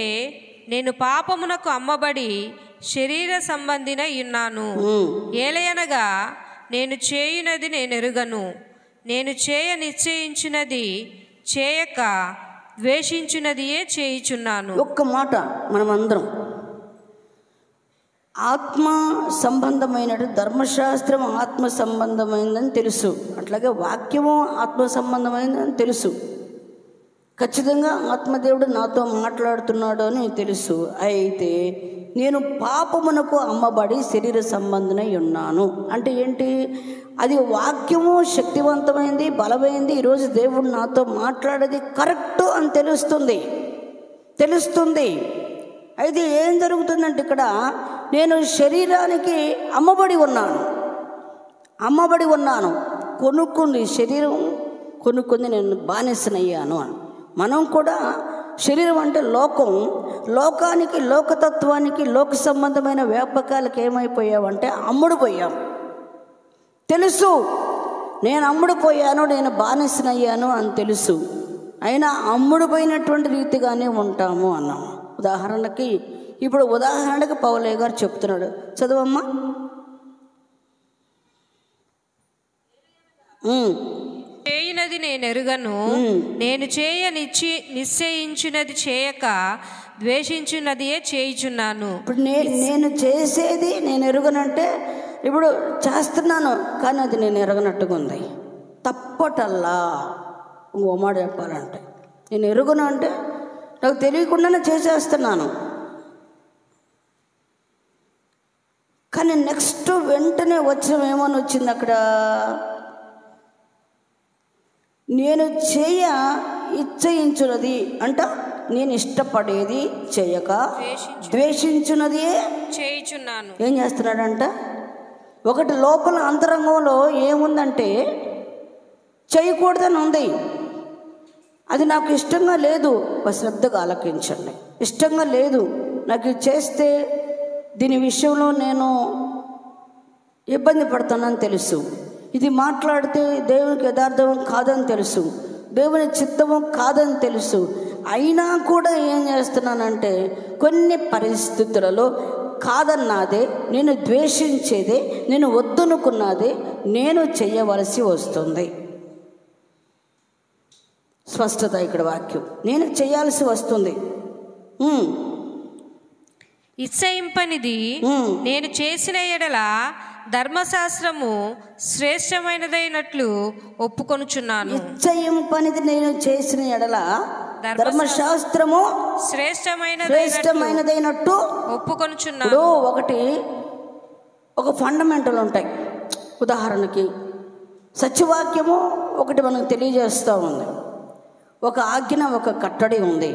నేను పాపమునకు అమ్మబడి శరీర సంబంధినై ఉన్నాను. ఏలయనగా నేను చేయునది నేను ఎరుగను, నేను చేయ నిశ్చయించినది చేయక ద్వేషించినదియే చేయుచున్నాను. ఒక్క మాట మనమందరం, ఆత్మ సంబంధమైన ధర్మశాస్త్రం ఆత్మ సంబంధమైందని తెలుసు, అట్లాగే వాక్యము ఆత్మ సంబంధమైందని తెలుసు, ఖచ్చితంగా ఆత్మదేవుడు నాతో మాట్లాడుతున్నాడు అని తెలుసు. అయితే నేను పాపమునకు అమ్మబడి శరీర సంబంధమై ఉన్నాను అంటే ఏంటి? అది వాక్యము శక్తివంతమైంది, బలమైంది. ఈరోజు దేవుడు నాతో మాట్లాడేది కరెక్ట్ అని తెలుస్తుంది. అయితే ఏం జరుగుతుందంటే, ఇక్కడ నేను శరీరానికి అమ్మబడి ఉన్నాను, కొనుక్కుంది శరీరం, కొనుక్కుంది నేను బానిసనయ్యాను అని. మనం కూడా శరీరం అంటే లోకం. లోకానికి, లోకతత్వానికి, లోక సంబంధమైన వ్యాపకాలకు ఏమైపోయావంటే అమ్ముడుపోయాం. తెలుసు నేను అమ్ముడుపోయాను, నేను బానిసనయ్యాను అని తెలుసు. అయినా అమ్ముడుపోయినటువంటి రీతిగానే ఉంటాము అన్నాం. ఉదాహరణకి పౌలయ్య గారు చెప్తున్నాడు, చదవమ్మా. చేయనది నేను ఎరుగను, నేను నిశ్చయించినది చేయక ద్వేషించినదియే చేయుచున్నాను. ఇప్పుడు నేను చేసేది నేను ఎరుగనంటే ఇప్పుడు చేస్తున్నాను, కానీ అది నేను ఎరగనట్టుగా ఉంది. తప్పటల్లా ఇంకో మాట చెప్పాలంటే, నేను ఎరుగును అంటే నాకు తెలియకుండానే చేసేస్తున్నాను. కానీ నెక్స్ట్ వెంటనే ఏమని వచ్చింది అక్కడ, నేను ఇచ్చయించున్నది అంట, నేను ఇష్టపడేది చేయక ద్వేషించున్నది చేయుచున్నాను. ఏం చేస్తున్నాడంట? ఒకటి లోపల అంతరంగంలో ఏముందంటే చేయకూడదని ఉంది. అది నాకు ఇష్టంగా లేదు. శ్రద్ధగా ఆలకించండి. ఇష్టంగా లేదు, నాకు చేస్తే దీని విషయంలో నేను ఇబ్బంది పడతానని తెలుసు. ఇది మాట్లాడితే దేవునికి యథార్థం కాదని తెలుసు, దేవుని చిత్తము కాదని తెలుసు. అయినా కూడా ఏం చేస్తున్నానంటే కొన్ని పరిస్థితులలో కాదన్నాదే, నేను ద్వేషించేదే, నేను వద్దనుకున్నదే నేను చేయవలసి వస్తుంది. స్పష్టత ఇక్కడ వాక్యం, నేను చేయాల్సి వస్తుంది. ఇచ్చయింపనిది నేను చేసిన ఎడల ధర్మశాస్త్రము శ్రేష్టమైనదైనట్లు ఒప్పుకొనుచున్నాను. ఇచ్చయింపనిది నేను చేసిన ఎడల ధర్మశాస్త్రము శ్రేష్టమైనదైనట్టు ఒప్పుకొనుచున్నాను. ఒక ఫండమెంటల్ ఉంటాయి. ఉదాహరణకి సత్యవాక్యము ఒకటి మనకు తెలియజేస్తూ ఉంది. ఒక ఆజ్ఞ, ఒక కట్టడి ఉంది.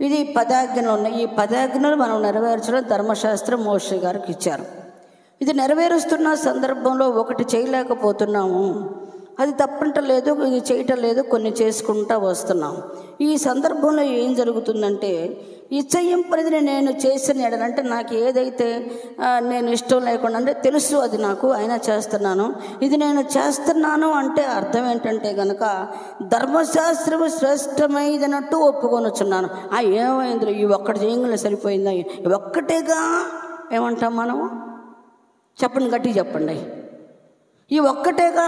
ఇది 10 ఆజ్ఞలు ఉన్నాయి. ఈ 10 ఆజ్ఞలు మనం నెరవేర్చడం ధర్మశాస్త్రం మోషే గారికి ఇచ్చారు. ఇది నెరవేరుస్తున్న సందర్భంలో ఒకటి చేయలేకపోతున్నాము, అది తప్పంటలేదు, ఇది చేయటం లేదు, కొన్ని చేసుకుంటూ వస్తున్నాం. ఈ సందర్భంలో ఏం జరుగుతుందంటే, ఇచ్చయింపనిది నేను చేసిన ఎడలంటే నాకు ఏదైతే నేను ఇష్టం లేకుండా అంటే తెలుసు, అది నాకు అయినా చేస్తున్నాను. ఇది నేను చేస్తున్నాను అంటే అర్థం ఏంటంటే కనుక ధర్మశాస్త్రము శ్రేష్టమైనట్టు ఒప్పుకొనుచున్నాను. ఏమైంది, ఈ ఒక్కటి చేయగల సరిపోయిందా, ఒక్కటేగా ఏమంటాం మనము? చెప్పండి, గట్టి చెప్పండి. ఈ ఒక్కటేగా,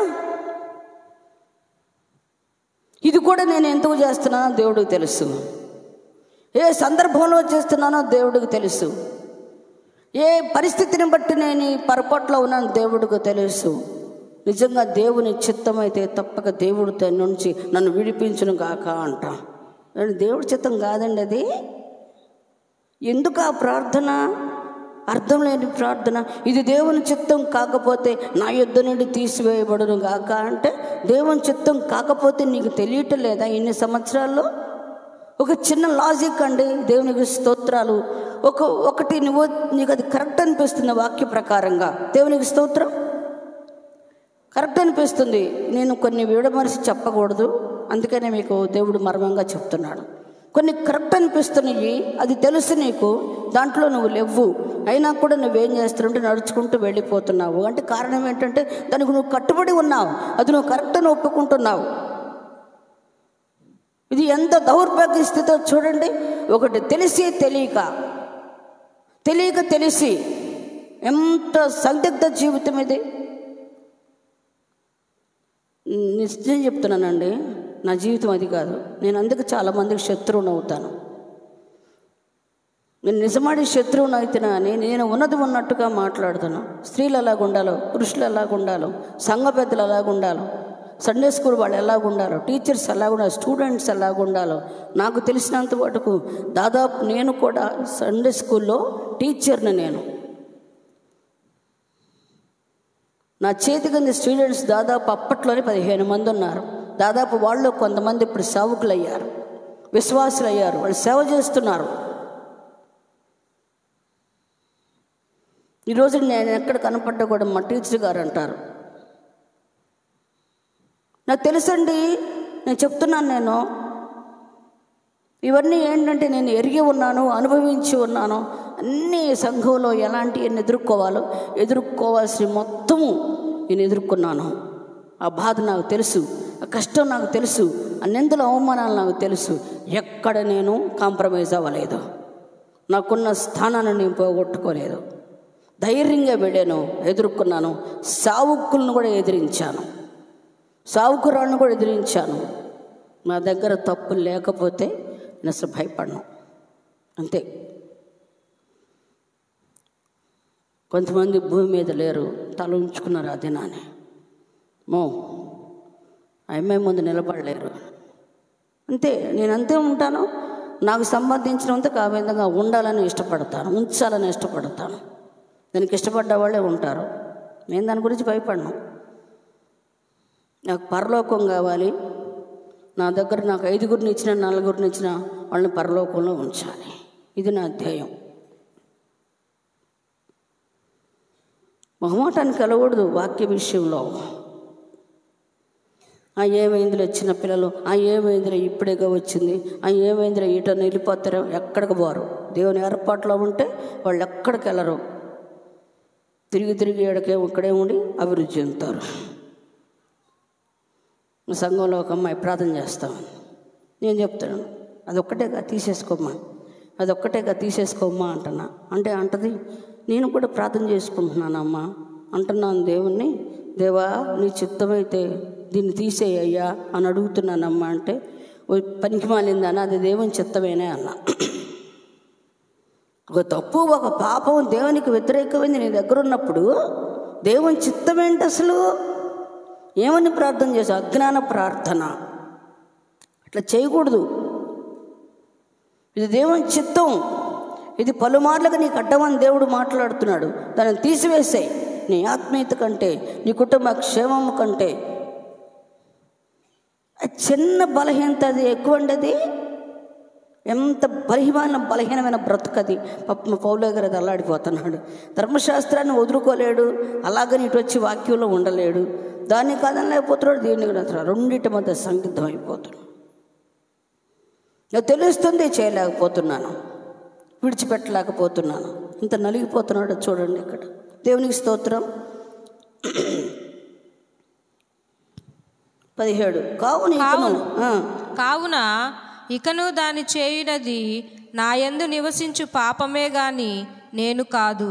ఇది కూడా నేను ఎందుకు చేస్తున్నానో దేవుడికి తెలుసు. ఏ సందర్భంలో చేస్తున్నానో దేవుడికి తెలుసు. ఏ పరిస్థితిని బట్టి నేను ఈ పొరపాట్లో ఉన్నాను దేవుడికి తెలుసు. నిజంగా దేవుని చిత్తమైతే తప్పక దేవుడు తన నుంచి నన్ను విడిపించును గాక అంటాం. దేవుడి చిత్తం కాదండి అది. ఎందుకు ఆ ప్రార్థన? అర్థం లేని ప్రార్థన. ఇది దేవుని చిత్తం కాకపోతే నా యుద్ధ నుండి తీసివేయబడును గాక అంటే, దేవుని చిత్తం కాకపోతే నీకు తెలియటం లేదా ఇన్ని సంవత్సరాల్లో? ఒక చిన్న లాజిక్ అండి. దేవునికి స్తోత్రాలు. ఒకటి నీకు అది కరెక్ట్ అనిపిస్తుంది వాక్య ప్రకారంగా, దేవునికి స్తోత్రం కరెక్ట్ అనిపిస్తుంది. నేను కొన్ని విడమరిసి చెప్పకూడదు, అందుకనే మీకు దేవుడు మర్మంగా చెప్తున్నాడు. కొన్ని కరెక్ట్ అనిపిస్తున్నాయి, అది తెలుసు నీకు, దాంట్లో నువ్వు లేవు. అయినా కూడా నువ్వేం చేస్తున్నావు, నడుచుకుంటూ వెళ్ళిపోతున్నావు. అంటే కారణం ఏంటంటే దానికి నువ్వు కట్టుబడి ఉన్నావు, అది నువ్వు కరెక్ట్ అని ఒప్పుకుంటున్నావు. ఇది ఎంత దౌర్భాగ్య స్థితితో చూడండి. ఒకటి తెలిసి తెలియక తెలిసి ఎంత సందిగ్ధ జీవితం ఇది. నిజం చెప్తున్నానండి, నా జీవితం అది కాదు. నేను అందుకు చాలామందికి శత్రువుని అవుతాను. నేను నిజమాడి శత్రువుని అవుతున్నా అని నేను ఉన్నది ఉన్నట్టుగా మాట్లాడుతాను. స్త్రీలు ఎలాగుండాలో, పురుషులు ఎలాగుండాలో, సంఘ పెద్దలు ఎలాగుండాలో, సండే స్కూల్ వాళ్ళు ఎలాగుండాలో, టీచర్స్ ఎలాగుండాలో, స్టూడెంట్స్ ఎలాగుండాలో నాకు తెలిసినంత మటుకు దాదాపు నేను కూడా సండే స్కూల్లో టీచర్ని. నేను నా చేతి కింద స్టూడెంట్స్ దాదాపు అప్పట్లోనే 15 మంది ఉన్నారు. దాదాపు వాళ్ళు కొంతమంది ఇప్పుడు సేవకులు అయ్యారు, విశ్వాసులు అయ్యారు, వాళ్ళు సేవ చేస్తున్నారు. ఈరోజు నేను ఎక్కడ కనపడ్డా కూడా మా టీచర్ గారు అంటారు. నాకు తెలుసండి, నేను చెప్తున్నాను. ఇవన్నీ ఏంటంటే నేను ఎరిగి ఉన్నాను, అనుభవించి ఉన్నాను. అన్నీ సంఘంలో ఎలాంటి ఎదుర్కోవాల్సిన మొత్తము నేను ఎదుర్కొన్నాను. ఆ బాధ నాకు తెలుసు, ఆ కష్టం నాకు తెలుసు, ఆ నిందల అవమానాలు నాకు తెలుసు. ఎక్కడ నేను కాంప్రమైజ్ అవ్వలేదు, నాకున్న స్థానాన్ని నేను పోగొట్టుకోలేదు. ధైర్యంగా వెళ్ళాను, ఎదుర్కొన్నాను. సావుకులను కూడా ఎదిరించాను, సావుకురాలను కూడా ఎదిరించాను. నా దగ్గర తప్పు లేకపోతే నేను అసలు భయపడను, అంతే. కొంతమంది భూమి మీద లేరు, తల ఉంచుకున్నారు ఆ దినాన్ని. అమ్మాయి ముందు నిలబడలేరు, అంతే. నేను అంతే ఉంటాను. నాకు సంబంధించినంతకు ఆ విధంగా ఉండాలని ఇష్టపడతాను, ఉంచాలని ఇష్టపడతాను. దానికి ఇష్టపడ్డ వాళ్ళే ఉంటారు. నేను దాని గురించి భయపడను. నాకు పరలోకం కావాలి. నా దగ్గర నాకు 5గురిని ఇచ్చిన 4గురిని ఇచ్చిన వాళ్ళని పరలోకంలో ఉంచాలి. ఇది నా ధ్యేయం. మొహమాటానికి కలవకూడదు వాక్య విషయంలో. ఏమైందిలో చిన్న పిల్లలు, ఏమైందిలో ఇప్పుడేగా వచ్చింది, ఏమైందిలో ఈటని వెళ్ళిపోతారు, ఎక్కడికి పోరు. దేవుని ఏర్పాట్లో ఉంటే వాళ్ళు ఎక్కడికి వెళ్ళరు. తిరిగి ఇక్కడే ఉండి అభివృద్ధి చెందుతారు. సంఘంలో ఒక అమ్మాయి ప్రార్థన చేస్తాం, నేను చెప్తాను అదొక్కటేగా తీసేసుకోమ్మా అంటున్నా. అంటది నేను కూడా ప్రార్థన చేసుకుంటున్నానమ్మా అంటున్నాను దేవుణ్ణి. దేవా నీ చిత్తమైతే దీన్ని తీసేయ్యా అని అడుగుతున్నానమ్మా అంటే, పనికి మాలిందన్నా అది దేవుని చిత్తమేనే అన్నా. ఒక తప్పు, ఒక పాపం దేవునికి వ్యతిరేకమైంది నీ దగ్గర ఉన్నప్పుడు దేవుని చిత్తం ఏంటి అసలు? ఏమని ప్రార్థన చేసావు? అజ్ఞాన ప్రార్థన. అట్లా చేయకూడదు. ఇది దేవుని చిత్తం. ఇది పలుమార్లుగా నీకు అడ్డమని దేవుడు మాట్లాడుతున్నాడు. దాన్ని తీసివేసే. నీ ఆత్మీయత కంటే, నీ కుటుంబ క్షేమము కంటే చిన్న బలహీనత అది ఎక్కువ ఉండేది. ఎంత బలహీనమైన బ్రతుకది. పాపం పౌలు గారు అది అల్లాడిపోతున్నాడు. ధర్మశాస్త్రాన్ని వదులుకోలేడు, అలాగని ఇటు వచ్చి వాక్యంలో ఉండలేడు. దాన్ని కాదని లేకపోతున్నాడు, దీన్ని కూడా రెండింటి మధ్య సందిగ్ధం అయిపోతున్నాడు. నాకు తెలుస్తుంది, చేయలేకపోతున్నాను, విడిచిపెట్టలేకపోతున్నాను. ఇంత నలిగిపోతున్నాడు చూడండి ఇక్కడ. దేవునికి స్తోత్రం. 17 కావున ఇకను దాని చేయునది నా యందు నివసించు పాపమే గాని నేను కాదు.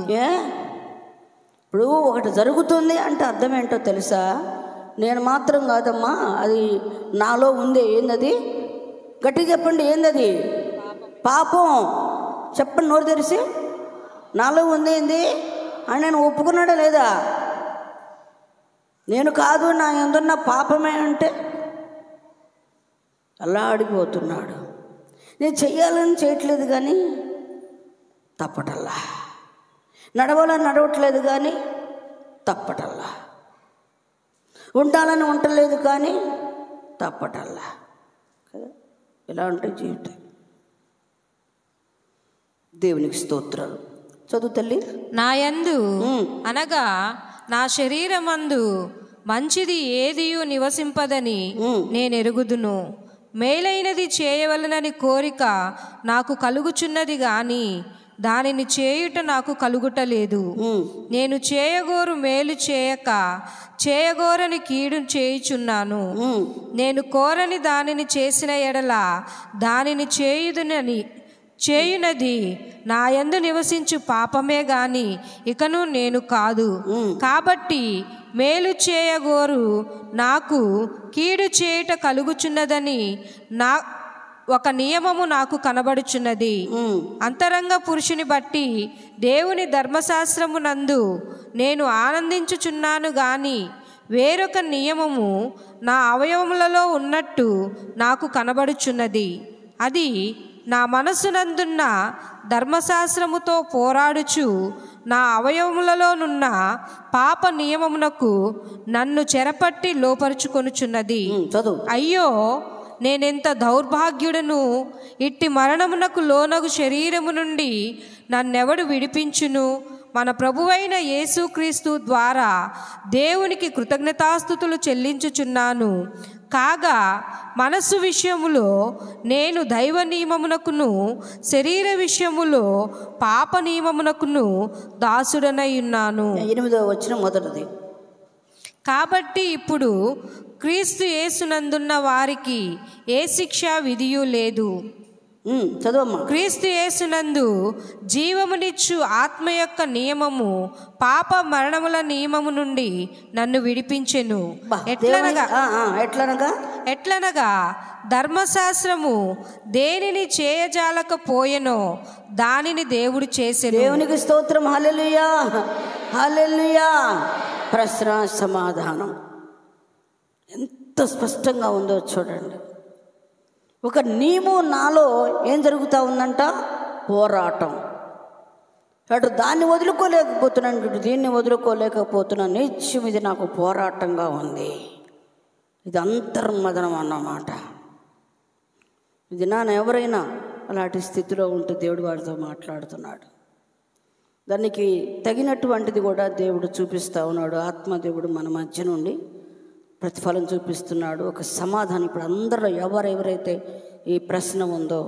ఇప్పుడు ఒకటి జరుగుతుంది అంటే అర్థం ఏంటో తెలుసా? నేను మాత్రం కాదమ్మా, అది నాలో ఉంది. ఏందది? గట్టిగా చెప్పండి. ఏందది? పాపం. చెప్పండి నోరు తెరిసి. నాలో ఉంది ఏంది అని నేను ఒప్పుకున్నాడా లేదా? నేను కాదు, నా యందున్న పాపమే అంటే అలా ఆడిపోతున్నాడు. నేను చెయ్యాలని చేయట్లేదు కానీ తప్పటల్లా, నడవాలని నడవట్లేదు కానీ తప్పటల్లా, ఉండాలని ఉండలేదు కానీ తప్పటల్లా కదా. ఇలా ఉంటాయి జీవితం. దేవునికి స్తోత్రాలు. చదువు తల్లి. నా యందు అనగా నా శరీరమందు మంచిది ఏదియు నివసింపదని నేను ఎరుగుదును. మేలైనది చేయవలనని కోరిక నాకు కలుగుచున్నది గాని దానిని చేయుట నాకు కలుగుటలేదు. నేను చేయగోరు మేలు చేయక చేయగోరని కీడు చేయుచున్నాను. నేను కోరని దానిని చేసిన ఎడల దానిని చేయునది నా యందు నివసించు పాపమే గాని ఇకను నేను కాదు. కాబట్టి మేలు చేయగోరు నాకు కీడు చేయుట కలుగుచున్నదని నా ఒక నియమము నాకు కనబడుచున్నది. అంతరంగ పురుషుని బట్టి దేవుని ధర్మశాస్త్రమునందు నేను ఆనందించుచున్నాను గాని వేరొక నియమము నా అవయవములలో ఉన్నట్టు నాకు కనబడుచున్నది. అది నా మనస్సునందున్న ధర్మశాస్త్రముతో పోరాడుచు నా అవయవములలోనున్న పాప నియమమునకు నన్ను చెరపట్టి లోపరుచుకొనుచున్నది. అయ్యో, నేనెంత దౌర్భాగ్యుడను! ఇట్టి మరణమునకు లోనగు శరీరము నుండి నన్నెవడు విడిపించును? మన ప్రభువైన యేసుక్రీస్తు ద్వారా దేవునికి కృతజ్ఞతాస్తుతులు చెల్లించుచున్నాను. కాగా మనస్సు విషయములో నేను దైవ నియమమునకును, శరీర విషయములో పాప నియమమునకును దాసుడనై ఉన్నాను. 8వ వచనం మొదటిది. కాబట్టి ఇప్పుడు క్రీస్తు యేసునందున్న వారికి ఏ శిక్షా విధియు లేదు. చదవమ్మా. క్రీస్తు యేసునందు జీవమునిచ్చు ఆత్మ యొక్క నియమము పాప మరణముల నియమము నుండి నన్ను విడిపించెను. ఎట్లనగా ధర్మశాస్త్రము దేనిని చేయజాలకపోయెనో దానిని దేవుడు చేసెను. దేవునికి స్తోత్రం. హల్లెలూయా, హల్లెలూయా. ప్రశ్న సమాధానం ఎంత స్పష్టంగా ఉందో చూడండి. ఒక నీము నాలో ఏం జరుగుతూ ఉందంట? పోరాటం. అటు దాన్ని వదులుకోలేకపోతున్నాను, ఇటు దీన్ని వదులుకోలేకపోతున్నాను. నిత్యం ఇది నాకు పోరాటంగా ఉంది. ఇది అంతర్మదనం అన్నమాట. ఇది ఎవరైనా అలాంటి స్థితిలో ఉంటే దేవుడు వారితో మాట్లాడుతున్నాడు. దానికి తగినటువంటిది కూడా దేవుడు చూపిస్తూ ఉన్నాడు. ఆత్మదేవుడు మన మధ్య నుండి ప్రతిఫలం చూపిస్తున్నాడు. ఒక సమాధానం ఇప్పుడు అందరూ ఎవరెవరైతే ఈ ప్రశ్న ఉందో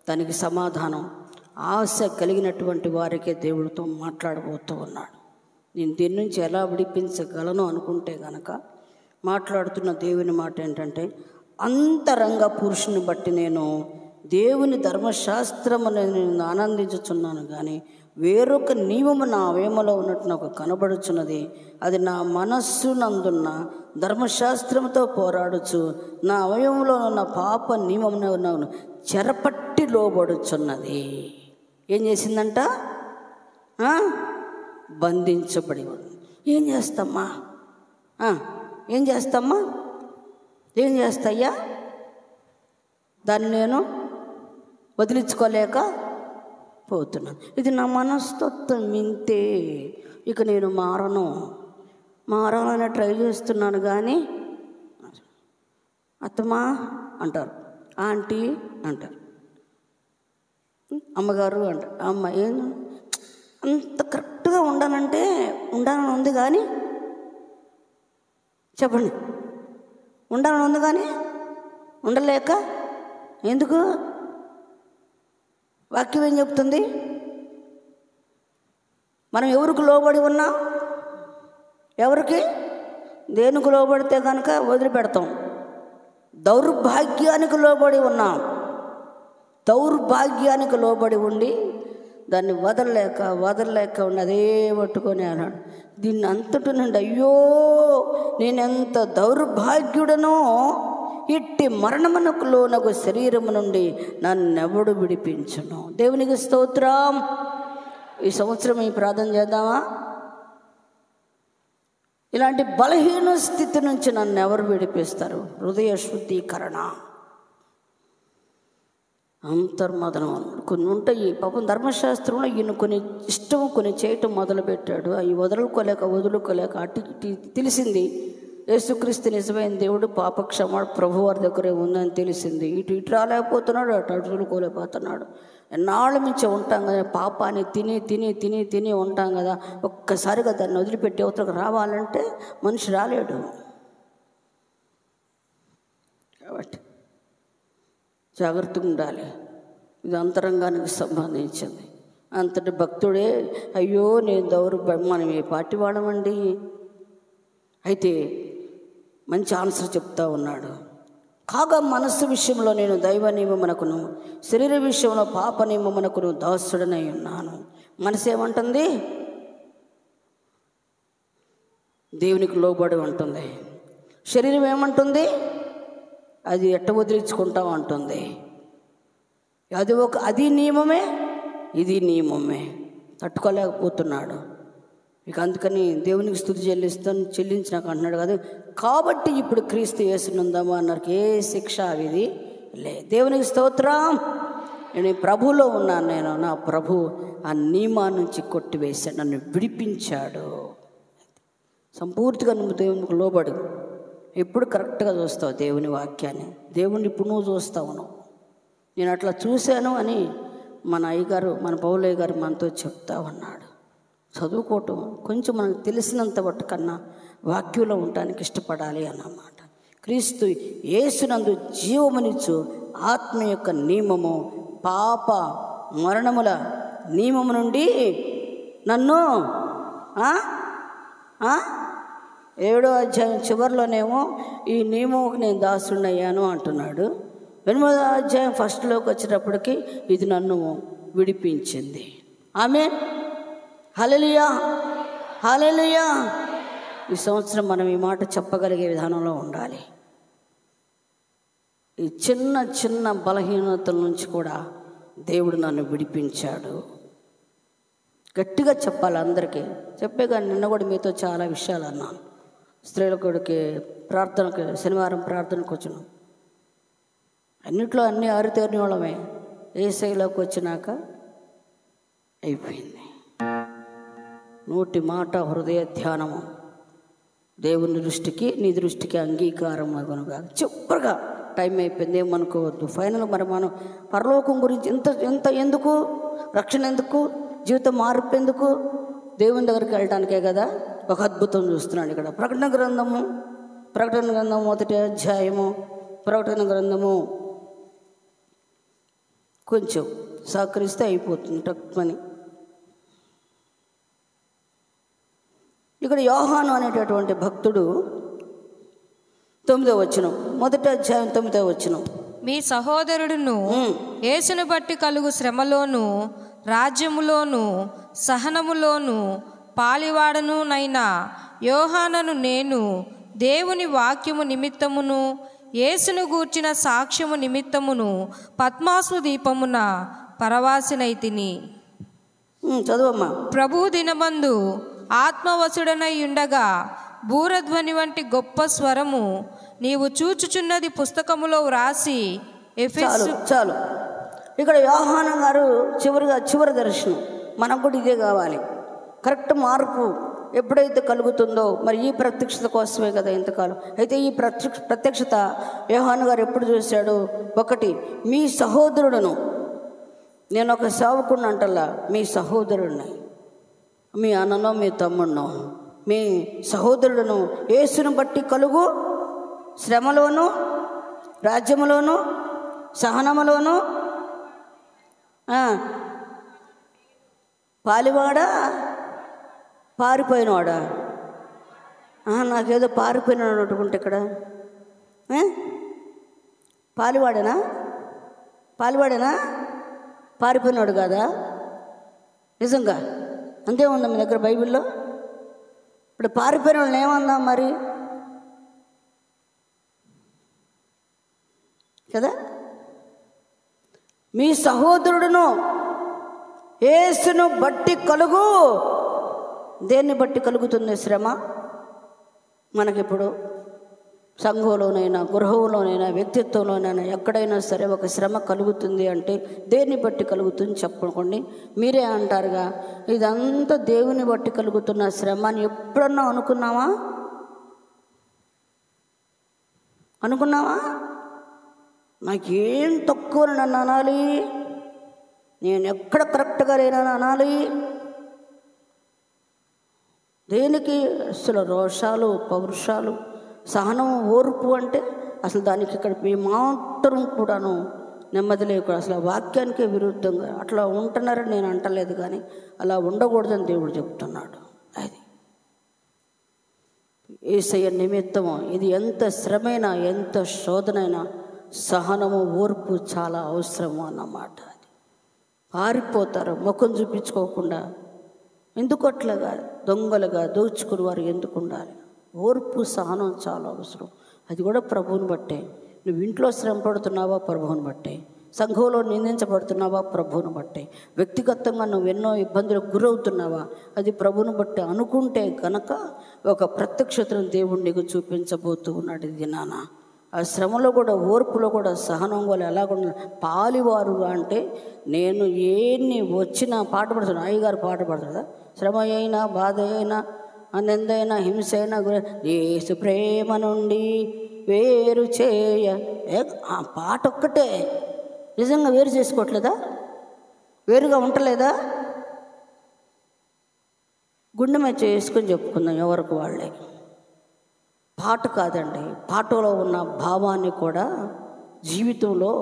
దానికి సమాధానం ఆశ కలిగినటువంటి వారికే దేవుడితో మాట్లాడబోతూ ఉన్నాడు. నేను దీని నుంచి ఎలా విడిపించగలను అనుకుంటే కనుక మాట్లాడుతున్న దేవుని మాట ఏంటంటే, అంతరంగ పురుషుని బట్టి నేను దేవుని ధర్మశాస్త్రము నేను ఆనందించుచున్నాను, కానీ వేరొక నియమము నా అవయములో ఉన్నట్టు నాకు కనబడుచున్నది. అది నా మనస్సునందున్న ధర్మశాస్త్రంతో పోరాడుచు నా అవయవంలో ఉన్న పాప నియమమును చెరపట్టి లోబడుచున్నది. ఏం చేసిందంట? బంధించబడి. ఏం చేస్తామ్మా? ఏం చేస్తామ్మా? ఏం చేస్తాయ్యా? దాన్ని నేను వదిలించుకోలేక పోతున్నాను. ఇది నా మనస్తత్వం ఇంతే. ఇక నేను మారాలని ట్రై చేస్తున్నాను, కానీ అత్తమ్మా అంటారు, ఆంటీ అంటారు, అమ్మగారు అంటారు. అమ్మ ఏం అంత కరెక్ట్గా ఉండాలని ఉంది, కానీ చెప్పండి, ఉండాలని ఉంది కానీ ఉండలేక ఎందుకు? వాక్యం ఏం చెప్తుంది? మనం ఎవరికి లోబడి ఉన్నాం? ఎవరికి? దేనికి లోబడితే కనుక వదిలిపెడతాం. దౌర్భాగ్యానికి లోబడి ఉన్నాం. దౌర్భాగ్యానికి లోబడి ఉండి దాన్ని వదలలేక ఉండి అదే పట్టుకొని అన్నాడు. దీన్ని అంతటి నుండి అయ్యో నేనెంత దౌర్భాగ్యుడనో, ఇట్టి మరణమునకు లోనగు శరీరము నుండి నన్నెవడు విడిపించును. దేవునికి స్తోత్రం. ఈ సంవత్సరం ఈ ప్రార్థన చేద్దామా? ఇలాంటి బలహీన స్థితి నుంచి నన్ను ఎవరు విడిపిస్తారు? హృదయ శుద్ధీకరణ, అంతర్మదనం. కొన్ని ఉంటాయి పాపం ధర్మశాస్త్రంలో ఈయన కొన్ని ఇష్టం కొన్ని చేయటం మొదలుపెట్టాడు. అవి వదులుకోలేక అటు తెలిసింది. యేసుక్రీస్తు నిజమైన దేవుడు, పాపక్షమ ప్రభువారి దగ్గరే ఉందని తెలిసింది. ఇటు రాలేకపోతున్నాడు, అటు వదులుకోలేకపోతున్నాడు. ఎన్నాళ్ళ మించి ఉంటాం కదా, పాపాన్ని తిని ఉంటాం కదా. ఒక్కసారిగా దాన్ని వదిలిపెట్టి అవతలకు రావాలంటే మనిషి రాలేడు. కాబట్టి జాగ్రత్తగా ఉండాలి. ఇది అంతరంగానికి సంబంధించింది. అంతటి భక్తుడే అయ్యో నేను మనం ఏ పార్టీ వాడమండి. అయితే మంచి ఆన్సర్ చెప్తా ఉన్నాడు. కాగా మనస్సు విషయంలో నేను దైవ నియమమునకును, శరీర విషయంలో పాప నియమమునకును దాసుడనై ఉన్నాను. మనసు ఏమంటుంది? దేవునికి లోబడి ఉంటుంది. శరీరం ఏమంటుంది? అది ఎట్ట వదిలించుకుంటాం అంటుంది. అది నియమమే, ఇది నియమమే. తట్టుకోలేకపోతున్నాడు. ఇక అందుకని దేవునికి స్తుతి చెల్లించినాక అంటున్నాడు కదా. కాబట్టి ఇప్పుడు క్రీస్తు యేసునందాము అన్నారు. ఏ శిక్ష విధి లే. దేవునికి స్తోత్రం. నేను ప్రభువులో ఉన్నాను. నేను నా ప్రభు ఆ నియమా నుంచి కొట్టివేశాడు, నన్ను విడిపించాడు. సంపూర్తిగా నువ్వు దేవునికి లోబడు. ఎప్పుడు కరెక్ట్గా చూస్తావు దేవుని వాక్యాన్ని. దేవుణ్ణి ఇప్పుడు నువ్వు చూస్తావు. నేను అట్లా చూశాను అని మన అయ్యగారు, మన పౌలయ్య గారు మనతో చెప్తా ఉన్నాడు. చదువుకోవటం కొంచెం మనకు తెలిసినంత మట్టు కన్నా వాక్యంలో ఉండటానికి ఇష్టపడాలి అన్నమాట. క్రీస్తు యేసునందు జీవమునిచ్చు ఆత్మ యొక్క నియమము పాప మరణముల నియమము నుండి నన్ను 7వ అధ్యాయం చివరిలోనేమో ఈ నియమంకి నేను దాసుడయ్యాను అంటున్నాడు. 8వ అధ్యాయం ఫస్ట్లోకి వచ్చేటప్పటికి ఇది నన్ను విడిపించింది. ఆమేన్, హల్లెలూయా, హల్లెలూయా. ఈ సంవత్సరం మనం ఈ మాట చెప్పగలిగే విధానంలో ఉండాలి. ఈ చిన్న చిన్న బలహీనతల నుంచి కూడా దేవుడు నన్ను విడిపించాడు. గట్టిగా చెప్పాలి అందరికీ. చెప్పే కానీ నిన్న కూడా మీతో చాలా విషయాలు అన్నాను. స్త్రీల కొడుకి ప్రార్థనకు శనివారం ప్రార్థనకు వచ్చినాం. అన్నిట్లో అన్నీ ఆరితేరిన వాళ్ళమే. యేసయ్యలోకి వచ్చినాక అయిపోయింది. నోటి మాట హృదయ ధ్యానము దేవుని దృష్టికి నీ దృష్టికి అంగీకారం అగునుగా. చివరిగా టైం అయిపోయింది, ఏమనుకోవద్దు. ఫైనల్ మరి మనం పరలోకం గురించి ఎంత ఎందుకు, రక్షణ ఎందుకు, జీవితం మార్పు ఎందుకు, దేవుని దగ్గరికి వెళ్ళటానికే కదా. ఒక అద్భుతం చూస్తున్నాడు ఇక్కడ. ప్రకటన గ్రంథము 1వ అధ్యాయము. ప్రకటన గ్రంథము కొంచెం సహకరిస్తే అయిపోతుంది టక్కుమని. ఇక్కడ యోహాను అనేటటువంటి భక్తుడు 9వ వచనం, 1వ అధ్యాయం 9వ వచనం. మీ సహోదరుడును యేసును బట్టి కలుగు శ్రమలోను రాజ్యములోను సహనములోను పాలివాడను నైనా యోహానను నేను దేవుని వాక్యము నిమిత్తమును యేసును గూర్చిన సాక్ష్యము నిమిత్తమును పద్మాసు దీపమున పరవాసినైతిని. చదువమ్మా. ప్రభు దినమందు ఆత్మవశుడనై ఉండగా బూరధ్వని వంటి గొప్ప స్వరము నీవు చూచుచున్నది పుస్తకములో వ్రాసి చాలు. ఇక్కడ యోహాను గారు చివరి దర్శనం. మనకు కూడా ఇదే కావాలి. కరెక్ట్ మార్పు ఎప్పుడైతే కలుగుతుందో మరి ఈ ప్రత్యక్షత కోసమే కదా ఇంతకాలం. అయితే ఈ ప్రత్యక్షత యోహాను గారు ఎప్పుడు చూశాడు? 1, మీ సహోదరుడును, నేను ఒక సేవకుడిని అంటల్లా, మీ సహోదరుడిని, మీ అన్ననో మీ తమ్ముడినో, మీ సహోదరుడును యేసును బట్టి కలుగు శ్రమలోను రాజ్యములోను సహనములోను పాలివాడా పారిపోయినవాడా? నాకేదో పారిపోయినాడు అనుకుంటే ఇక్కడ పాలివాడేనా పారిపోయినాడు కాదా? నిజంగా అంతే ఉందా మీ దగ్గర బైబిల్లో? ఇప్పుడు పారిపోయిన వాళ్ళని ఏమన్నా మరి కదా. మీ సహోదరుడును యేసును బట్టి కలుగు. దేన్ని బట్టి కలుగుతుంది శ్రమ? మనకిప్పుడు సంఘంలోనైనా గృహంలోనైనా వ్యక్తిత్వంలోనైనా ఎక్కడైనా సరే ఒక శ్రమ కలుగుతుంది అంటే దేన్ని బట్టి కలుగుతుంది చెప్పకండి. మీరే అంటారుగా ఇదంతా దేవుని బట్టి కలుగుతున్న శ్రమ అని ఎప్పుడన్నా అనుకున్నావా? నాకేం తక్కువ నన్ను అనాలి, నేను ఎక్కడ కరెక్ట్గా లేనని అనాలి. దేనికి అసలు రోషాలు పౌరుషాలు సహనం ఓర్పు అంటే అసలు దానికి ఇక్కడ మాత్రం కూడాను నెమ్మది లేకుండా అసలు వాక్యానికే విరుద్ధంగా అట్లా ఉంటున్నారని నేను అంటలేదు, కానీ అలా ఉండకూడదని దేవుడు చెప్తున్నాడు. అది యేసయ్య నిమిత్తము ఇది ఎంత శ్రమైనా ఎంత శోధనైనా సహనము ఓర్పు చాలా అవసరము అన్నమాట. అది పారిపోతారు ముఖం చూపించుకోకుండా. ఎందుకు అట్లాగా దొంగలుగా దోచుకుని వారు ఎందుకు ఉండాలి? ఓర్పు సహనం చాలా అవసరం. అది కూడా ప్రభువుని బట్టే. నువ్వు ఇంట్లో శ్రమ పడుతున్నావా? ప్రభువుని బట్టే. సంఘంలో నిందించబడుతున్నావా? ప్రభువుని బట్టే. వ్యక్తిగతంగా నువ్వు ఎన్నో ఇబ్బందులకు గురవుతున్నావా? అది ప్రభువుని బట్టే అనుకుంటే కనుక ఒక ప్రత్యక్షతను దేవుడు నీకు చూపించబోతూ ఉన్నాడు. ఇది నాన్న ఆ శ్రమలో కూడా ఓర్పులో కూడా సహనం కూడా ఎలాగుండ పాలివారుగా అంటే నేను ఏన్ని వచ్చినా పాట పడుతున్నాను. అయ్యగారు పాట పడతారు కదా, శ్రమ అయినా బాధ అయినా నిందైనా హింస అయినా యేసు ప్రేమ నుండి వేరు చేయ. ఆ పాట ఒక్కటే నిజంగా వేరు చేసుకోవట్లేదా? వేరుగా ఉండలేదా? గుండె మీద చేసుకొని చెప్పుకుందాం ఎవరికి వాళ్ళే. పాట కాదండి, పాటలో ఉన్న భావాన్ని కూడా జీవితంలో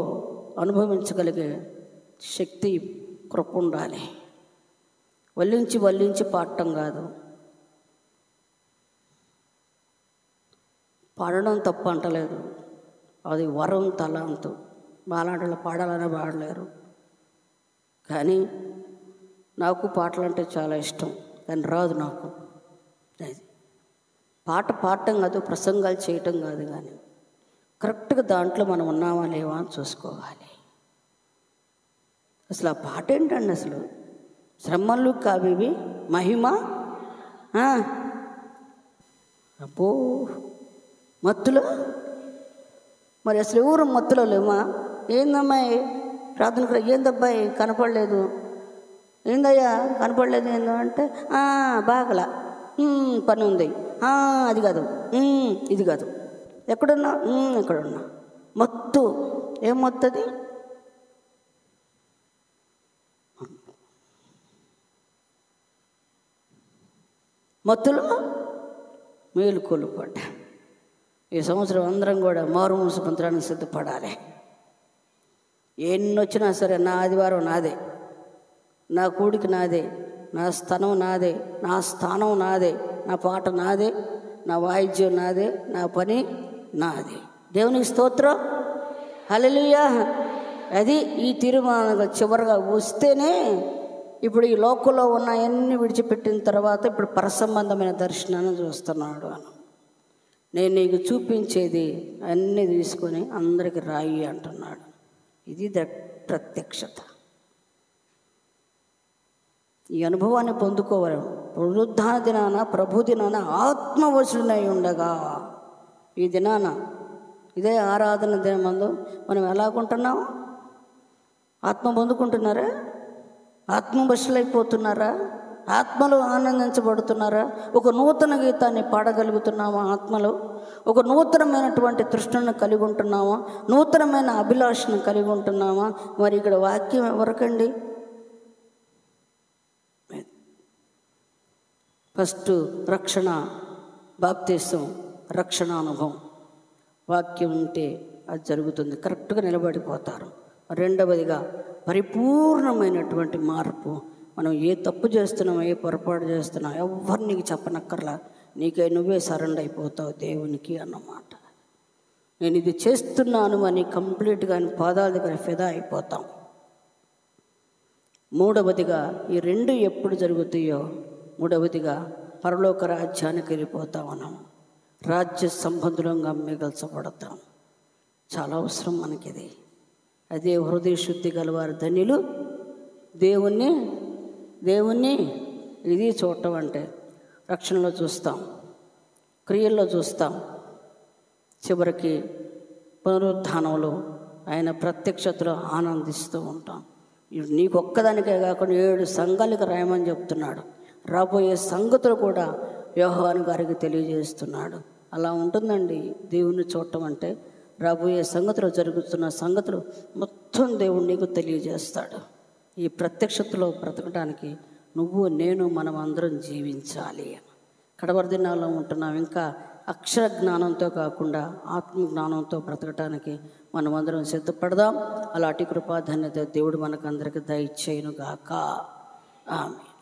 అనుభవించగలిగే శక్తి, కృప ఉండాలి. వల్లించి పాడటం కాదు. పాడడం తప్పు అంటలేదు, అది వరం, తలాంతు. మాలాంటి పాడాలని పాడలేరు. కానీ నాకు పాటలు అంటే చాలా ఇష్టం, కానీ రాదు నాకు. పాట పాడటం కాదు, ప్రసంగాలు చేయటం కాదు, కానీ కరెక్ట్గా దాంట్లో మనం ఉన్నామా లేవా అని చూసుకోవాలి. అసలు ఆ పాట ఏంటండి? అసలు శ్రమలు కావివి మహిమ, అబ్బో మత్తులో. మరి అసలు ఎవరు మత్తులో లేవా? ఏందమ్మాయి ప్రార్థన కూడా, ఏందబ్బాయి కనపడలేదు, ఏందయ్యా కనపడలేదు ఏందో అంటే బాగలా, పని ఉంది, అది కాదు, ఇది కాదు, ఎక్కడున్నా ఎక్కడున్నా. మత్తు ఏం మత్తు అది? మత్తులో మేలుకోలు పడ్డ. ఈ సంవత్సరం అందరం కూడా మారుమూస మంత్రానికి సిద్ధపడాలి. ఎన్ని వచ్చినా సరే నా ఆదివారం నాదే, నా కూడికి నాదే, నా స్థనం నాదే, నా స్థానం నాదే, నా పాట నాదే, నా వాయిద్యం నాదే, నా పని నాదే. దేవునికి స్తోత్రం, హల్లెలూయా. అది ఈ తీర్మానంగా చివరిగా వస్తేనే ఇప్పుడు ఈ లోకంలో ఉన్న అన్ని విడిచిపెట్టిన తర్వాత ఇప్పుడు పరసంబంధమైన దర్శనాన్ని చూస్తున్నాడు అని. నేను నీకు చూపించేది అన్నీ తీసుకొని అందరికి రాయి అంటున్నాడు. ఇది ప్రత్యక్షత. ఈ అనుభవాన్ని పొందుకోవాలి. పునరుద్ధాన దినాన, ప్రభు దినాన ఆత్మవశుడై ఉండగా, ఈ దినాన ఇదే ఆరాధన దినమందు మనం ఎలాగుంటున్నాం? ఆత్మ పొందుకుంటున్నారా? ఆత్మవశులైపోతున్నారా? ఆత్మలో ఆనందించబడుతున్నారా? ఒక నూతన గీతాన్ని పాడగలుగుతున్నామా? ఆత్మలో ఒక నూతనమైనటువంటి తృష్ణను కలిగి ఉంటున్నామా? నూతనమైన అభిలాషను కలిగి ఉంటున్నామా? మరి ఇక్కడ వాక్యం ఎవరికండి? ఫస్ట్ రక్షణ, బాప్తిసం, రక్షణ అనుభవం. వాక్యం ఉంటే అది జరుగుతుంది, కరెక్ట్గా నిలబడిపోతారు. రెండవదిగా పరిపూర్ణమైనటువంటి మార్పు. మనం ఏ తప్పు చేస్తున్నాం, ఏ పొరపాటు చేస్తున్నాం ఎవ్వరు నీకు చెప్పనక్కర్లా, నీకే నువ్వే సరెండర్ అయిపోతావు దేవునికి అన్నమాట. నేను ఇది చేస్తున్నాను అని కంప్లీట్గా ఆయన పాదాల దగ్గర ఫిదా అయిపోతాం. మూడవదిగా ఈ రెండు ఎప్పుడు జరుగుతాయో, మూడవదిగా పరలోక రాజ్యానికి వెళ్ళిపోతాం. మనం రాజ్య సంబంధులంగా మిగల్చబడతాం. చాలా అవసరం మనకిది. అదే హృదయ శుద్ధి గలవారు ధన్యులు, దేవుణ్ణి ఇది చూడటం అంటే రక్షణలో చూస్తాం, క్రియల్లో చూస్తాం, చివరికి పునరుద్ధానంలో ఆయన ప్రత్యక్షతలో ఆనందిస్తూ ఉంటాం. నీకు ఒక్కదానికే కాకుండా 7 సంఘాలకు రాయమని చెప్తున్నాడు. రాబోయే సంగతులు కూడా యోహాను గారికి తెలియజేస్తున్నాడు. అలా ఉంటుందండి దేవుణ్ణి చూడటం అంటే. రాబోయే సంగతులు, జరుగుతున్న సంగతులు మొత్తం దేవుడు నీకు తెలియజేస్తాడు. ఈ ప్రత్యక్షతలో బ్రతకడానికి నువ్వు, నేను, మనం అందరం జీవించాలి. కడవరి దినాల్లో ఉంటున్నాం. ఇంకా అక్షర జ్ఞానంతో కాకుండా ఆత్మ జ్ఞానంతో బ్రతకటానికి మనం అందరం సిద్ధపడదాం. అలాంటి కృపాధన్యత దేవుడు మనకు అందరికీ దయచేయును గాక. ఆమేన్.